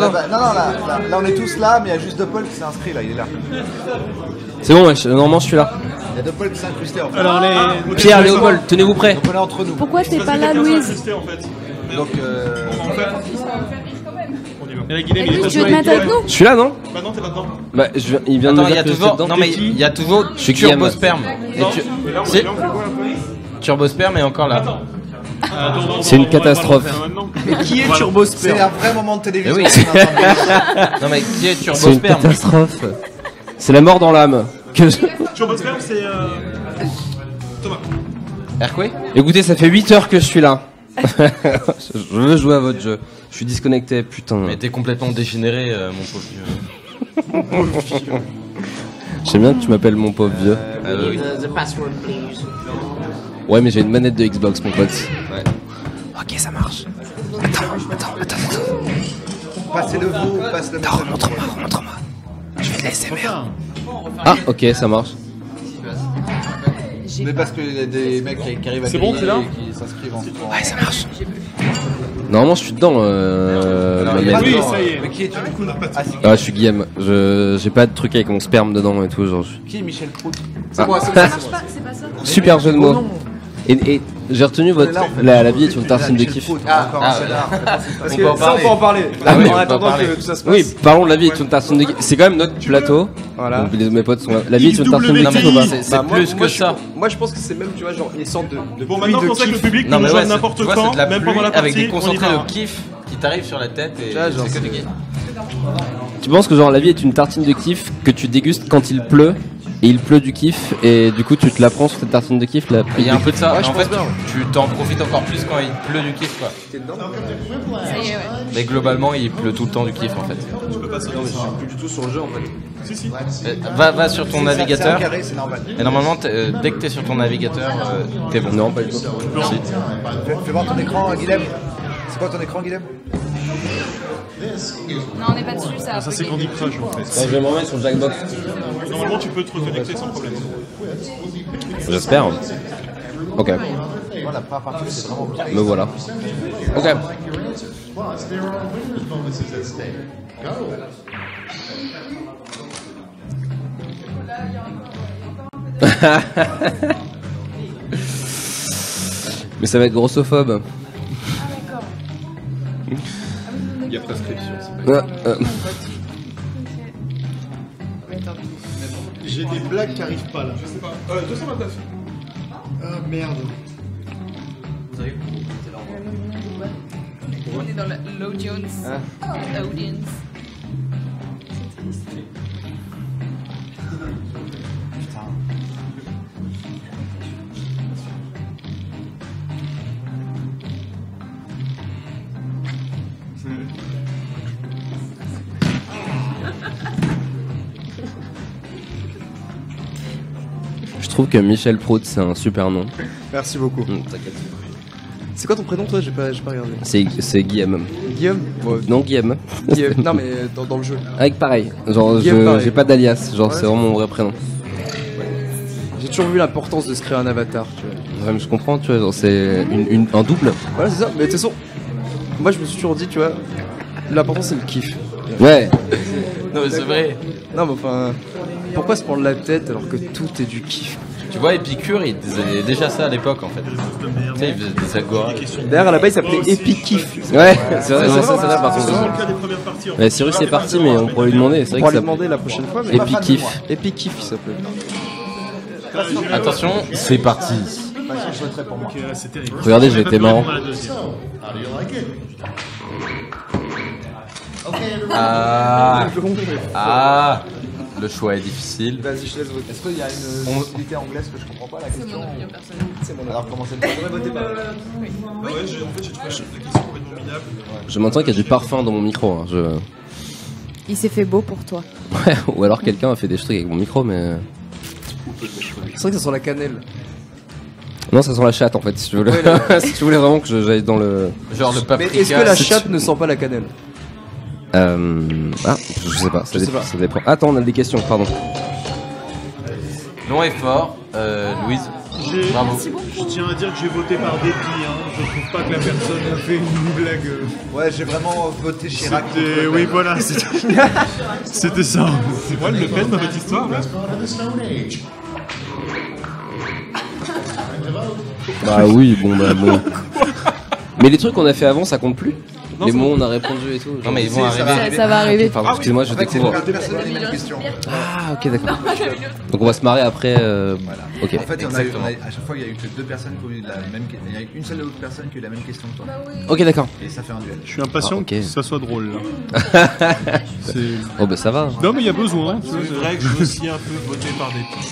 là, on est tous là, mais il y a juste Doppel qui s'est inscrit là, il est là. C'est bon, normalement je suis là. Il y a Doppel qui s'est incrusté en fait. Alors, Pierre, Léopold, tenez-vous prêts. Donc on est entre nous. Pourquoi t'es pas là, Louise? En fait. Donc, Et Tu veux te mettre avec nous? Je suis là, non? Bah non, t'es pas dedans. Bah, il vient de Attends, me il y a dire que toujours. j'étais Non, dedans. mais il y a toujours Je suis Guillaume. Turbosperme. C'est Turbosperme est encore là. C'est une catastrophe. mais qui est Turbosperme? C'est un vrai moment de télévision. Oui. qu'on est en train de vivre. Non, mais qui est C'est une Turbosperme? catastrophe. C'est la mort dans l'âme. Turbosperme, c'est. Thomas. Erquay? Écoutez, ça fait 8 heures que je suis là. Je veux jouer à votre jeu. Je suis disconnecté, putain. Mais t'es complètement dégénéré, mon pauvre vieux. J'aime bien que tu m'appelles mon pauvre vieux. Oui. Ouais, mais j'ai une manette de Xbox, mon pote. Ouais. Ok, ça marche. Attends. Passez-le vous, passe-le vous. Montre-moi. Je fais de l'ASMR. Ah, ok, ça marche. Mais parce qu'il y a des mecs qui arrivent à C'est bon, c'est là qui s'inscrivent en Ouais, ça marche. Normalement, je suis dedans. Oui, ça y est. Mais qui es-tu du coup? Ah, je suis Guillaume. J'ai pas de truc avec mon sperme dedans et tout. Genre, Qui est Michel Prout? Ça marche pas, c'est pas ça. Super jeu de mots. Et j'ai retenu votre. La vie est une tartine de kiff. Parce que ça, on peut en parler. En attendant que tout ça se passe. Oui, parlons de la vie est une tartine de kiff. C'est quand même notre plateau. Voilà. Donc, mes potes sont là. La vie est une tartine de kiff ou pas? C'est plus que ça. Moi, je pense que c'est même, tu vois, genre une sorte de. Bon, maintenant, on sait que le public peut nous joindre n'importe quand, même pendant la partie. Avec des on y concentrés va. de kiff qui t'arrivent sur la tête et c'est que du kiff. Tu penses que genre la vie est une tartine de kiff que tu dégustes quand il pleut et il pleut du kiff et du coup tu te la prends sur cette tartine de kiff là. Il y a un peu de ça. En fait, tu t'en profites encore plus quand il pleut du kiff quoi. Ça y est, ouais. Mais globalement, il pleut tout le temps du kiff en fait. Je peux pas sauter. Non, mais je suis plus du tout sur le jeu en fait. Si. Va sur ton navigateur. C'est un carré, c'est normal. Et normalement, dès que t'es sur ton navigateur, t'es bon. Non, pas du tout. Fais voir ton écran, Guilhem. C'est quoi ton écran, Guilhem? Non, on n'est pas dessus, ça. Ça, c'est Candy Crush en fait. Je vais me remettre sur Jackbox. Normalement, tu peux te reconnecter sans problème. J'espère. Ok. Voilà, la première partie, c'est vraiment bien. Me voilà. Ok. Plus, there are women's bonuses at stake. Go. Mais ça va être grossophobe. Il y a prescription. J'ai des blagues qui arrivent pas là. Je sais pas. 229. Ah merde. On est dans l'audience. Audience. Je trouve que Michel Prout c'est un super nom. Merci beaucoup. T'inquiète. C'est quoi ton prénom toi? J'ai pas regardé. C'est Guillaume. Guillaume? Non, Guillaume. Non mais dans le jeu. Avec pareil. Genre Guillaume, j'ai pas d'alias. Genre Ouais, c'est vraiment mon vrai prénom. J'ai toujours vu l'importance de se créer un avatar, tu vois. Ouais, mais je comprends, tu vois, genre c'est un double. Voilà, c'est ça. Mais de toute façon, moi je me suis toujours dit, tu vois, l'important c'est le kiff. Ouais. Non mais c'est vrai. Non mais enfin, pourquoi se prendre la tête alors que tout est du kiff? Tu vois, Épicure, il faisait déjà ça à l'époque en fait. Tu sais, il faisait des agora. D'ailleurs, à la base, il s'appelait Epic Kiff. Ouais, c'est vrai, c'est ça par C'est contre. le cas des premières parties. Ouais, Cyrus est parti, mais on pourrait lui demander. C'est On vrai pourra que lui demander la prochaine fois. Mais Epic Kiff. Epic Kiff, il s'appelait. Attention, c'est parti. Ok, là, c'est terrible. Regardez, j'ai été marrant. So, how do you like it? Ah, le choix est difficile. Vas-y, je laisse voter. Est-ce qu'il y a une utilité anglaise que je comprends pas la question? C'est mon alors comment c'est le voter par Ah ouais, en fait, j'ai trouvé la question complètement minable. Je m'entends qu'il y a du parfum dans mon micro. Hein. Il s'est fait beau pour toi. Ouais, ou alors quelqu'un a fait des trucs avec mon micro, mais. C'est vrai que ça sent la cannelle. Non, ça sent la chatte en fait. Si tu voulais, si tu voulais vraiment que j'aille dans le. Genre le Mais paprika. est-ce que la chatte ne sent pas la cannelle? Ah, je sais pas. Ça dépend. Attends, on a des questions, pardon. Long et fort, Louise. Bravo. Je tiens à dire que j'ai voté par dépit. Hein. Je trouve pas que la personne a fait une blague. Ouais, j'ai vraiment voté Chirac. Oui, voilà, c'était ça. C'est moi Le Pen dans votre histoire là. Bah oui, bon. Mais les trucs qu'on a fait avant, ça compte plus. Les mots on a répondu et tout. Non mais ils vont arriver. Ça va arriver. Pardon, excusez-moi, je découvre. Ah, ok, d'accord. Donc on va se marrer après. Ok. En fait, à chaque fois, il y a eu que deux personnes qui ont eu la même question. Il y a eu une seule autre personne qui a eu la même question que toi. Ok, d'accord. Et ça fait un duel. Je suis impatient que ça soit drôle là. Oh bah ça va. Non mais il y a besoin. C'est vrai que je aussi un peu voté par dépit.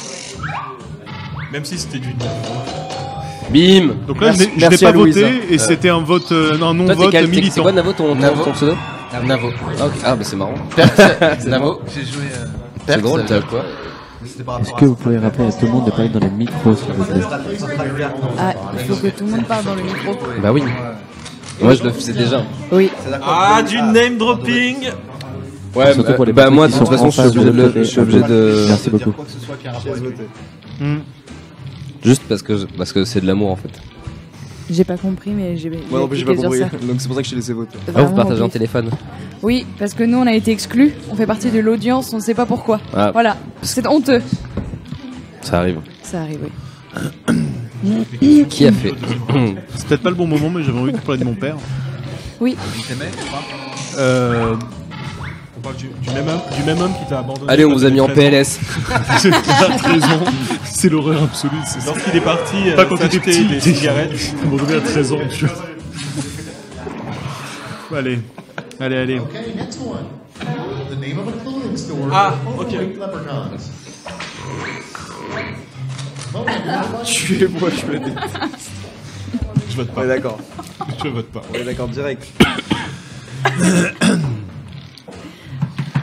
Même si c'était du Bim. Donc là, je n'ai pas voté et c'était un vote, un non-vote militant. C'est quoi Navo ton pseudo? Navo. Ah bah c'est marrant. Navo. J'ai joué. C'est drôle, t'as quoi? Est-ce que vous pourriez rappeler à tout le monde de parler dans les micros s'il vous plaît? Ah, il faut que tout le monde parle dans le micro. Bah oui. Moi je le faisais déjà. Oui. Ah, du name dropping. Ouais, Surtout pour les bah personnes moi qui de toute sont façon en je suis phase obligé de voter. je suis obligé de. Merci beaucoup. Quoi que ce soit qui a rapport avec voter. Juste parce que c'est de l'amour en fait. J'ai pas compris, mais j'ai. Moi non plus j'ai pas compris, donc c'est pour ça que je t'ai laissé voter. Ah, vous Vraiment partagez un compris. téléphone. Oui, parce que nous on a été exclus, on fait partie de l'audience, on sait pas pourquoi. Ah. Voilà, c'est honteux. Ça arrive. Ça arrive, oui. Qui a fait C'est peut-être pas le bon moment, mais j'avais envie de parler de mon père. Oui. Il t'aimait, tu crois On parle du même homme qui t'a abandonné. Allez, on vous a mis en PLS. C'est la raison. C'est l'horreur absolue. C'est ça. Lorsqu'il est parti Pas quand t'étais s'acheter petit, des cigarettes. abandonné à 13 ans, tu vois. Allez. Allez. Okay, next one. The name of a clothing store. Ah, ok. Leprechauns. Tu es moi, je le déteste. Je vote pas. On est d'accord. Je vote pas. On est d'accord direct.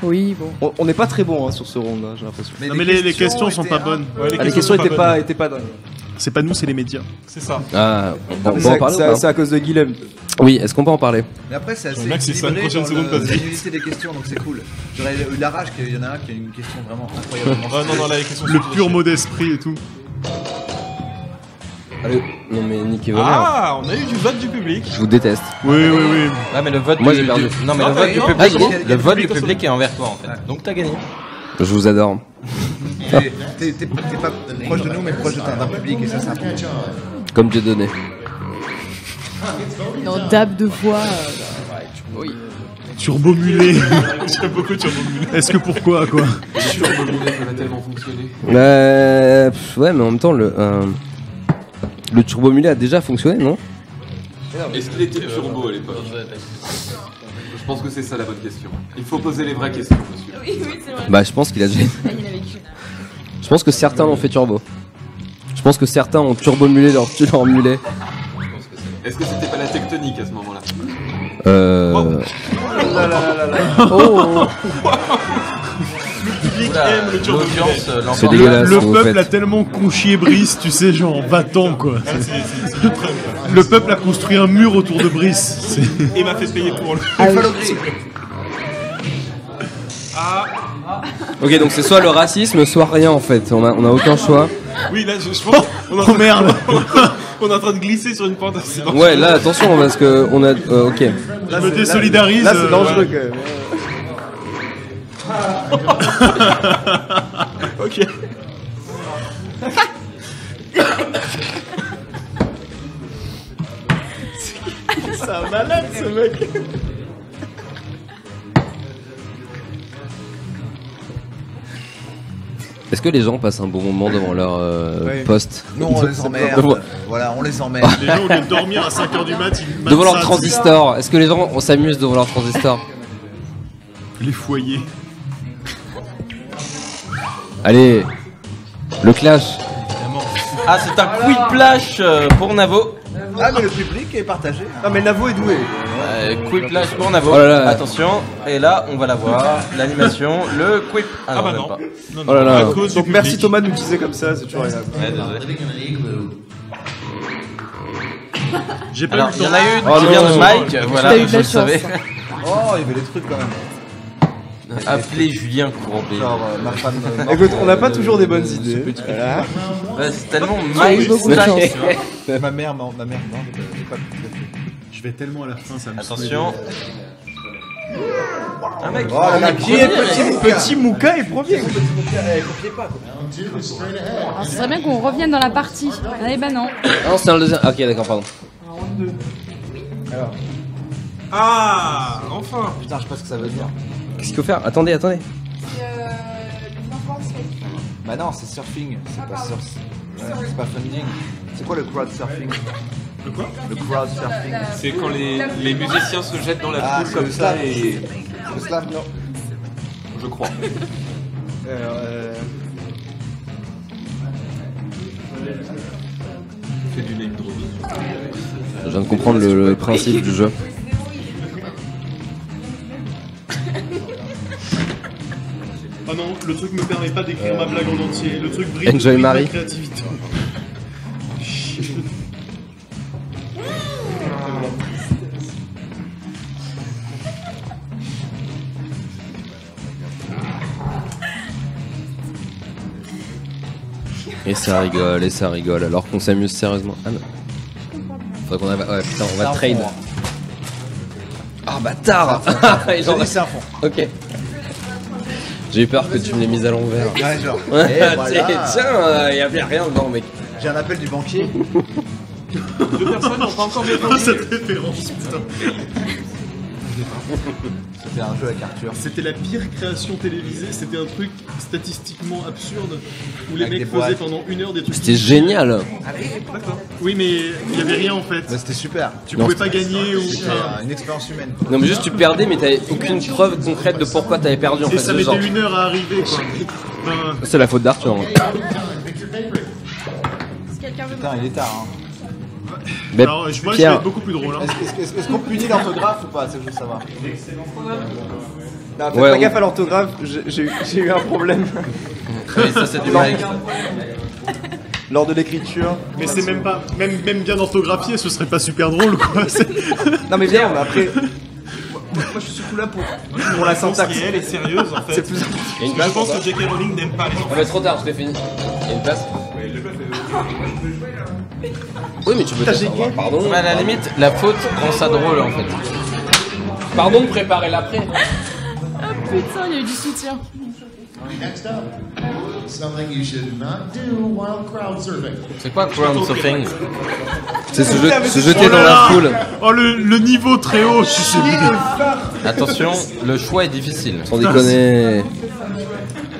Oui, bon. On n'est pas très bon sur ce round, j'ai l'impression. Non, mais les questions sont pas bonnes. Ouais, Les questions étaient pas dingues. C'est pas nous, c'est les médias. C'est ça. Ah, on peut en parler ou pas C'est à cause de Guilhem. Oui, est-ce qu'on peut en parler? Mais après, c'est assez J'aimerais que c'est ça, une équilibré prochaine dans seconde passe vite. l'unité des questions, donc c'est cool. J'aurais eu la rage qu'il y en a un qui a une question vraiment incroyablement. Ah non, là, les questions Le sont pur mot d'esprit et tout. Allez, non mais niquez-vous. Ah, on a eu du vote du public. Je vous déteste. Oui. Ouais, mais le vote Moi, du- j'ai perdu. Non, mais Non, le vote du non, public, ah, c'est bon. le vote du public est envers toi en fait. Donc t'as gagné. Je vous adore. T'es pas proche de nous, mais proche d'un public, et ça, c'est important. Comme Dieu donné. Non, dab de voix. Oui. Turbomulé. J'aime beaucoup turbomulé. Est-ce que pourquoi, quoi? Turbomulé, ça va tellement fonctionner. Ouais, mais en même temps, le turbomulé a déjà fonctionné, non? Est-ce qu'il était turbo à l'époque? Je pense que c'est ça la bonne question. Il faut poser les vraies questions, monsieur. Oui, c'est vrai. Bah, je pense qu'il a déjà. Je pense que certains l'ont fait turbo. Je pense que certains ont turbomulé leur mulet. Est-ce que c'était pas la tectonique à ce moment-là? Oh. Le public aime le turbomulé. C'est dégueulasse. Le ce que vous peuple faites. a tellement conchié Brice, tu sais, genre, va-t'en, quoi. Le peuple a construit un mur autour de Brice. Et m'a fait payer pour le. Ok, donc c'est soit le racisme, soit rien en fait. On a aucun choix. Oui, là, je pense. Oh merde. On est en train de glisser sur une pente assez dangereuse. Ouais, là, attention parce que on a. Ok. Je me désolidarise. Là, c'est dangereux ouais. quand même. Ok. C'est un malade ce mec. Est-ce que les gens passent un bon moment devant leur Oui. poste? Nous, on les emmerde. Voilà, on les emmerde. Les gens, au lieu de dormir à 5h du mat, ils Devant leur matent ça, transistor. Est-ce que les gens on s'amuse devant leur transistor? Les foyers. Allez, le clash. Ah, c'est un quick flash pour Navo. Ah, mais le public est partagé. Ah, mais Navo est doué. Quick flash pour Navo. Oh là là. Attention, et là on va la voir. L'animation, le quick. Ah non, bah même non. pas. Non, Oh là là. à cause du Donc merci public. Thomas de nous teaser comme ça, c'est toujours agréable. Ouais, désolé. J'ai pas Alors, eu il le y en temps. a eu Oh qui vient de non. Mike, voilà, T'as eu de je la le chance. savais. Oh, il y avait des trucs quand même. Appelez Julien Courbet. Genre, ma femme. Écoute, on n'a pas toujours des bonnes idées. Voilà. Ouais, c'est tellement J'ai eu Mike. beaucoup de chance. Ma mère, non, j'ai pas tout à fait. Je vais tellement à la fin, ça me Attention. Un mec. Oh là là, qui est Petit Mouka est premier. Alors, ce serait bien qu'on revienne dans la partie. Eh ben non. Ah non, c'est un deuxième. Ok, d'accord, pardon. Ah, enfin. Putain, je sais pas ce que ça veut dire. Qu'est-ce qu'il faut faire? Attendez. Bah non, c'est surfing. C'est pas surf. Ouais, c'est pas funding. C'est quoi le crowd surfing? Le quoi? Le crowd surfing. C'est quand les musiciens se jettent dans la Ah, foule c'est comme le ça slam. et. Le slam, non. Je crois. Fais du name dropping. Je viens de comprendre le principe du jeu. Oh non, le truc me permet pas d'écrire ma blague en entier. Le truc brille Enjoy de ma Marie. créativité. Et ça rigole, alors qu'on s'amuse sérieusement. Ah non. Faudrait qu'on ouais, putain, on va trade. Ah bâtard. C'est un fond. Ok. J'ai eu peur que tu me l'aies mise à l'envers. Ouais, genre. Tiens, y avait rien dedans, mec. J'ai un appel du banquier. 2 personnes n'ont pas encore répondu. Cette référence, putain. C'était un jeu avec Arthur. C'était la pire création télévisée, c'était un truc statistiquement absurde où les Avec mecs des faisaient boîtes. pendant 1 heure des trucs. C'était génial. Oui, mais il y avait rien en fait. Mais c'était super. Tu pouvais pas gagner ou. C'était une expérience humaine. Non mais juste tu perdais mais t'avais aucune preuve concrète de pourquoi t'avais perdu en fait. Et ça mettait 1 heure à arriver quoi. C'est la faute d'Arthur. Hein. Putain, il est tard. Hein. Alors, je vois que ça va être beaucoup plus drôle. Hein. Est-ce qu'on punit l'orthographe ou pas? C'est juste savoir. Non, faites pas gaffe à l'orthographe, j'ai eu un problème. Oui, ça c'est du mal. Lors de l'écriture. Mais c'est même pas. Même bien orthographié, ce serait pas super drôle quoi. Non, mais bien, mais après. Moi je suis surtout là pour la syntaxe. Qui elle est sérieuse en fait. C'est plus Je pense que J.K. Rowling n'aime pas les Ah mais trop tard, je l'ai fini. Il y a une place. Oui mais tu peux t'asseoir, pardon. Mais à la limite, la faute rend ça drôle en fait. Pardon de préparer l'après. Ah putain, il y a eu du soutien. Next up, something you should not do while crowd surfing. C'est quoi crowd surfing? C'est se jeter dans la foule. Oh le niveau très haut, je sais pas. Attention, le choix est difficile. Sans déconner.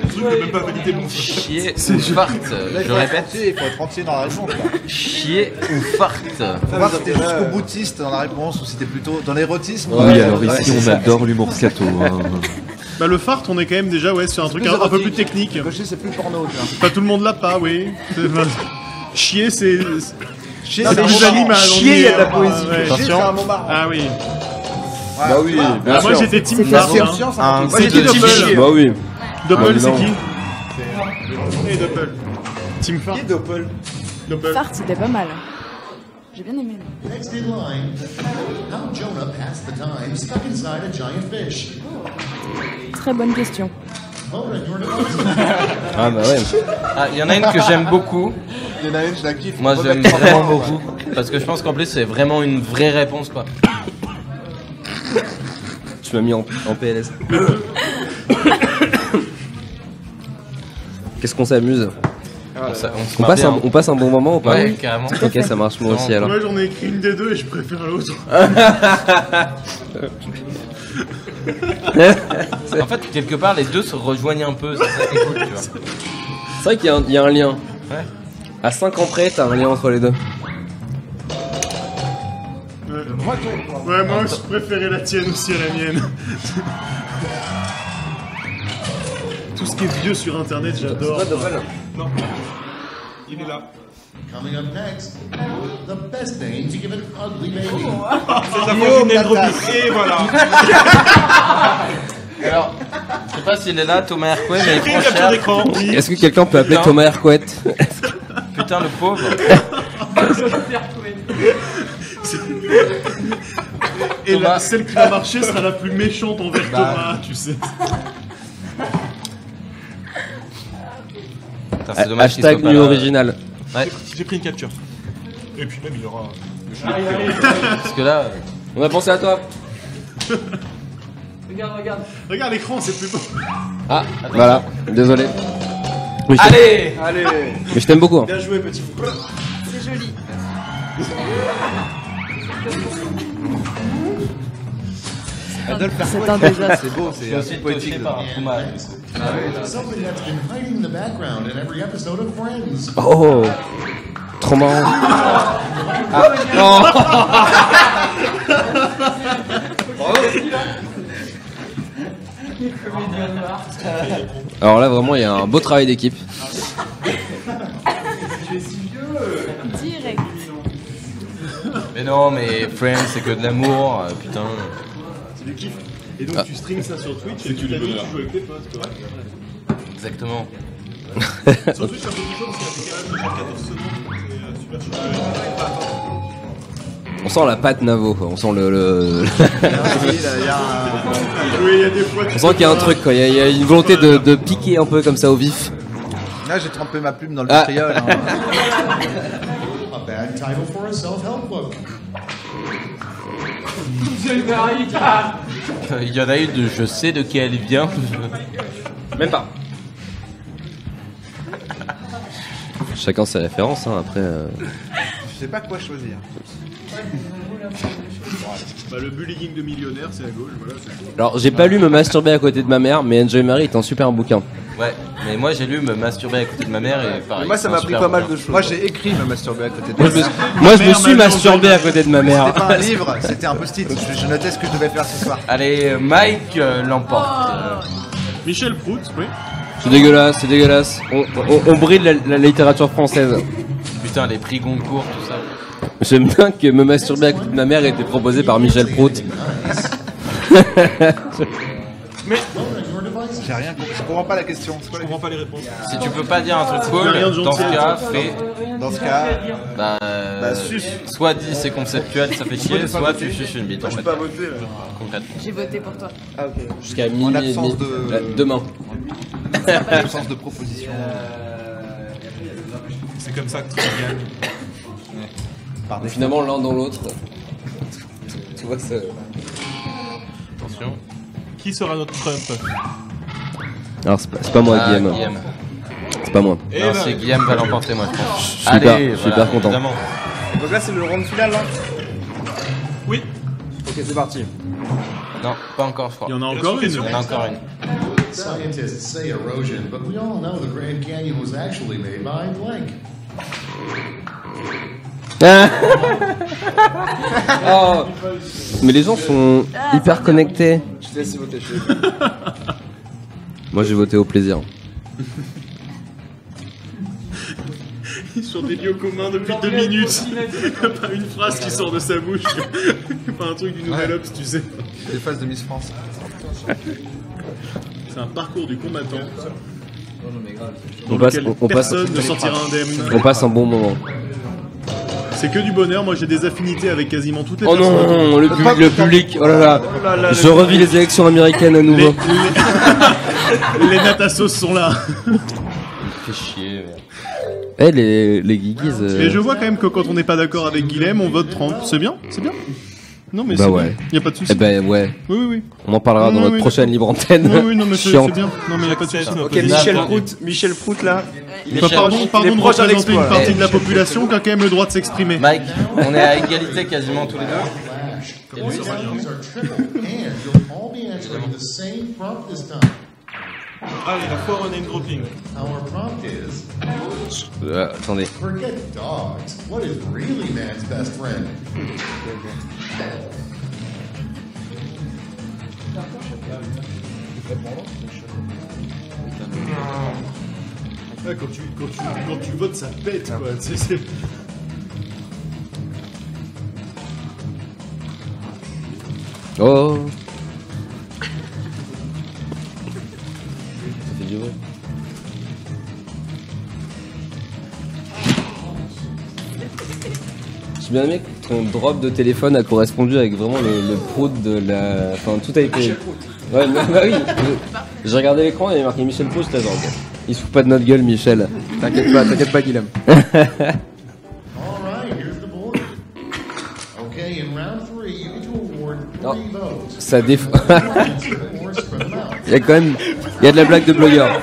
Je peux même pas valider mon Chier ou fart, je répète. Il faut être entier dans la réponse. Chier ou fart. Faut voir si t'es jusqu'au boutiste dans la réponse ou si t'es plutôt dans l'érotisme. Oui, alors ici on adore l'humour scato. Hein. Bah le fart, on est quand même déjà sur un truc un peu plus technique. Cocher, c'est plus porno, tu vois. Pas tout le monde l'a pas, oui. Chier, c'est. Chier, c'est plus animal. Chier, il y a de la poésie. Chier, c'est un mot marrant. Ah oui. Bah oui, bien sûr. Moi j'étais team fart. C'est qui Double? Bah oui. Double, c'est qui? Et Double. Team fart. Double. Fart, c'était pas mal. J'ai bien aimé. Next in line, how Jonah passed the time stuck inside a giant fish. Très bonne question. Ah bah ouais. Ah, il y en a une que j'aime beaucoup. Il y en a une, je la kiffe. Moi j'aime vraiment beaucoup. Parce que je pense qu'en plus c'est vraiment une vraie réponse quoi. Tu m'as mis en PLS. Qu'est-ce qu'on s'amuse? On passe un bon moment ou pas? Ouais, carrément. Ok, ça marche moi aussi alors. Moi j'en ai écrit une des deux et je préfère l'autre. En fait, quelque part, les deux se rejoignent un peu. C'est ça qui est cool, tu vois. C'est vrai qu'il y a un lien. Ouais. À 5 ans près, t'as un lien entre les deux. Ouais, moi je préférais la tienne aussi à la mienne. Tout ce qui est vieux sur internet, j'adore. Non. Il est là. Coming up next, the best name to give an ugly baby. C'est la fois d'une rubrique. Et voilà. Alors, je sais pas s'il est là, Thomas Hercouet, mais il Pris prend une capture cher. d'écran. Est-ce que quelqu'un peut appeler Thomas Hercouet? Putain, le pauvre. Et Thomas. celle qui va marcher sera la plus méchante envers Thomas, tu sais. Putain, c'est dommage qu'il soit Hashtag pas nu là. original. Ouais. J'ai pris une capture. Et puis même il y aura. Parce que là, On a pensé à toi. Regarde l'écran, c'est plus beau. Ah, voilà, désolé. Oui, allez. mais je t'aime beaucoup. Hein. Bien joué, petit fou. C'est joli. C'est un désastre. C'est beau, c'est assez poétique. par un Thomas. Something that's been hiding in the background in every episode of Friends. Oh, trop marrant. Ah, non. Alors là, vraiment, il y a un beau travail d'équipe. Direct. Mais non, mais Friends, c'est que de l'amour, putain. C'est du kiff. Et donc tu streams ça sur Twitch et tu joues avec tes potes, quoi. Exactement. Sur Twitch, c'est un peu plus chaud parce qu'il y a un décalage de 14 secondes. C'est super chaud. On sent la patte Navo, quoi. On sent Oui, il y a des fois. On sent qu'il y a un truc, quoi. Il y a une volonté de piquer un peu comme ça au vif. Là, j'ai trempé ma plume dans le vitriol. A bad title for a self-help book. Il y en a une de je sais de qui elle vient. Même pas. Chacun ses références, hein, après. Je sais pas quoi choisir. Bah, le bullying de millionnaire, c'est à gauche. Voilà, Alors, j'ai pas lu Me masturber à côté de ma mère, mais Enjoy Mary est un super bouquin. Ouais, mais moi j'ai lu Me masturber à côté de ma mère et pareil. Mais moi ça m'a pris pas mal de choses. Moi j'ai écrit Me masturber à côté de ma mère. Moi je me suis masturbé à côté de ma mère. C'était pas un livre, c'était un post-it. Je notais ce que je devais faire ce soir. Allez, Mike l'emporte. Michel Prout, oui. C'est dégueulasse, c'est dégueulasse. On brille la littérature française. Putain, les prix Goncourt, tout ça. J'aime bien que Me masturber à côté de ma mère ait été proposé par Michel Prout. Mais j'ai rien compris. Je comprends pas la question. Je comprends pas les réponses. Si tu peux pas dire un truc cool, dans ce cas, fais. Dans ce cas, soit dis c'est conceptuel, ça fait chier, soit tu chuches une bite. Moi j'ai pas voté là. Concrètement. J'ai voté pour toi. Ah ok. Jusqu'à minuit demain. En absence de proposition. C'est comme ça que tu gagnes. Finalement, l'un dans l'autre. Tu vois, ça. Attention. Qui sera notre Trump? Alors, c'est pas moi, Guillaume. C'est pas moi. Non, c'est Guillaume va l'emporter, moi, je pense. Je suis super content. Évidemment. Donc là c'est le round final là. Oui. Ok c'est parti. Non, pas encore, je crois. Il y en a encore une. Il y en a encore une. Scientists say erosion, but we all know the Grand Canyon was actually made by blank. Oh. Mais les gens sont hyper connectés. Je te laisse voter. Moi j'ai voté au plaisir. Ils sont des lieux communs depuis 2 minutes. Pas une phrase qui sort de sa bouche. Pas un truc du Nouvel Obs, tu sais. Les phases de Miss France. C'est un parcours du combattant. On passe, Personne ne sortira indemne. On passe un bon moment. C'est que du bonheur, moi j'ai des affinités avec quasiment toutes les personnes. Oh non, le public, oh là là. Je revis les élections américaines à nouveau. Les natassos sont là. Fait chier. Eh, les guiguises. Et je vois quand même que quand on n'est pas d'accord avec Guilhem, on vote Trump. C'est bien, c'est bien. Non mais c'est ouais. Y a pas de souci. Eh ben ouais. Oui. On en parlera dans notre prochaine libre antenne. Oui, non mais c'est bien. Non mais y a pas de souci. Ok, Michel Prout là. Pardon de représenter une partie de la population qui a quand même le droit de s'exprimer. Mike, on est à égalité quasiment tous les deux. Allez, la foire au name dropping. Attendez. Forget dogs. What is really man's best friend? Ouais, quand tu votes, ça pète quoi. C'est... Oh. Ça fait du bruit. J'ai bien aimé que ton drop de téléphone a correspondu avec vraiment le prout de la... Enfin, tout a été... Michel Prout. Ouais, bah oui. J'ai regardé l'écran et il y avait marqué Michel Prout, j'étais genre, ok. Il se fout pas de notre gueule, Michel. T'inquiète pas, Guillaume. All right, here's the board. Okay, in round 3, you get to award 3 votes. Ça défend. Il y a quand même... Il y a de la blague de blogueur.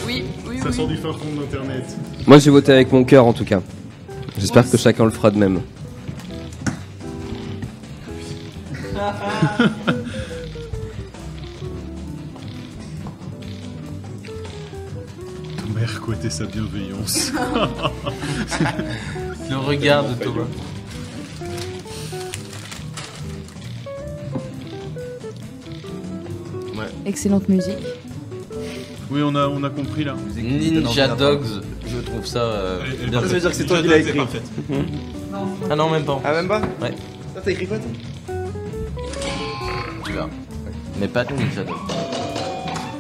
Oui. Ça sort du fin fond d'internet. Moi j'ai voté avec mon cœur en tout cas. J'espère que chacun le fera de même. Mère couettait sa bienveillance. Le regard de Thomas. Ouais. Excellente musique. Oui, on a compris là. Ninja Dogs, je trouve ça bien. Ça veut dire que c'est toi qui l'as écrit. Ah non, même pas. Ah, même pas? Ouais. Toi, t'as écrit quoi, toi? Tu verras. Mais pas de Ninja Dogs.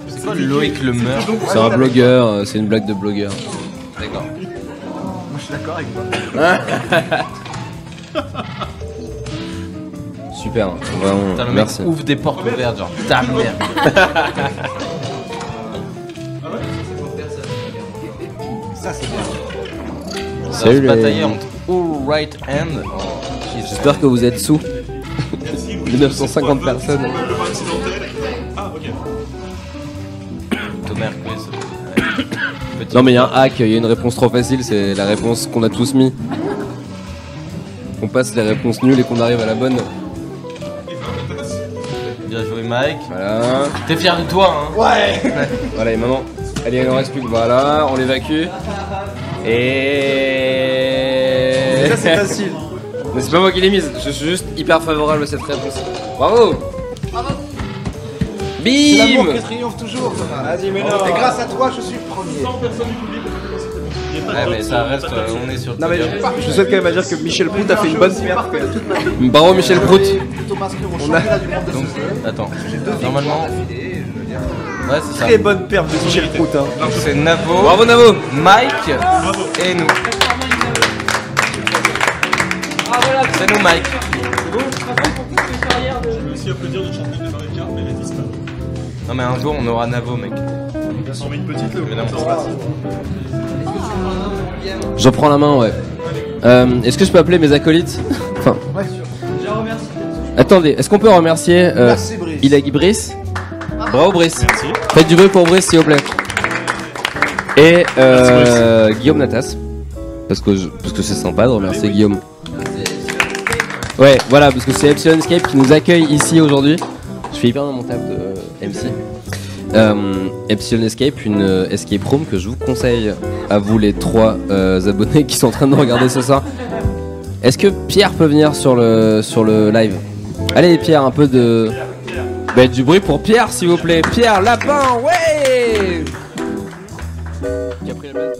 C'est quoi Loïc le meurt? C'est un blogueur, c'est une blague de blogueur. D'accord. Moi, je suis d'accord avec toi. Super, vraiment, Putain, le mec merci. ouvre des portes ouvertes, genre, ta merde. Ça, c'est bien. Ça va se Salut batailler les... entre All Right Hand. J'espère que vous êtes sous. 1950 personnes. Ah, ok. Thomas Quiz. Non mais il y a un hack, il y a une réponse trop facile, c'est la réponse qu'on a tous mis. On passe les réponses nulles et qu'on arrive à la bonne. Bien joué Mike. Voilà. T'es fier de toi hein? Ouais. Voilà et maintenant, allez il en reste plus que voilà, on l'évacue. Et... Ça c'est facile. Mais c'est pas moi qui l'ai mise, je suis juste hyper favorable à cette réponse. Bravo. Bravo. C'est l'amour Bim. qui triomphe toujours, Thomas. Vas-y mais non. Et grâce à toi, je suis le premier. Ouais mais ça reste, on est sur le Non mais podium. je souhaite quand même à dire que Michel Prout a fait une bonne perf. Bravo Michel Prout. On a Donc, attends, normalement... Ouais c'est ça. très bonne perf de Michel Prout. Hein. Donc c'est Navo, Bravo Navo. Mike et nous. C'est nous Mike. Je peux aussi applaudir notre championne de Mario Kart, mais elle existe pas. Non mais un jour on aura Navo mec. On met une petite là, Évidemment. ça se passe. Je prends la main ouais. Est-ce que je peux appeler mes acolytes? Enfin... Attendez, est-ce qu'on peut remercier Merci, Brice. Ilagui Brice? Bravo Brice. Merci. Faites du bruit pour Brice s'il vous plaît. Et Guillaume Natas. Parce que c'est sympa de remercier Guillaume. Ouais, voilà, parce que c'est Epsilon Escape qui nous accueille ici aujourd'hui. Je fais hyper dans mon table de MC. Epsilon Escape, une escape room que je vous conseille à vous les 3 abonnés qui sont en train de nous regarder ce soir. Est-ce que Pierre peut venir sur le live? Allez Pierre, un peu de... Bah, du bruit pour Pierre s'il vous plaît. Pierre Lapin, ouais. Qui a pris la place.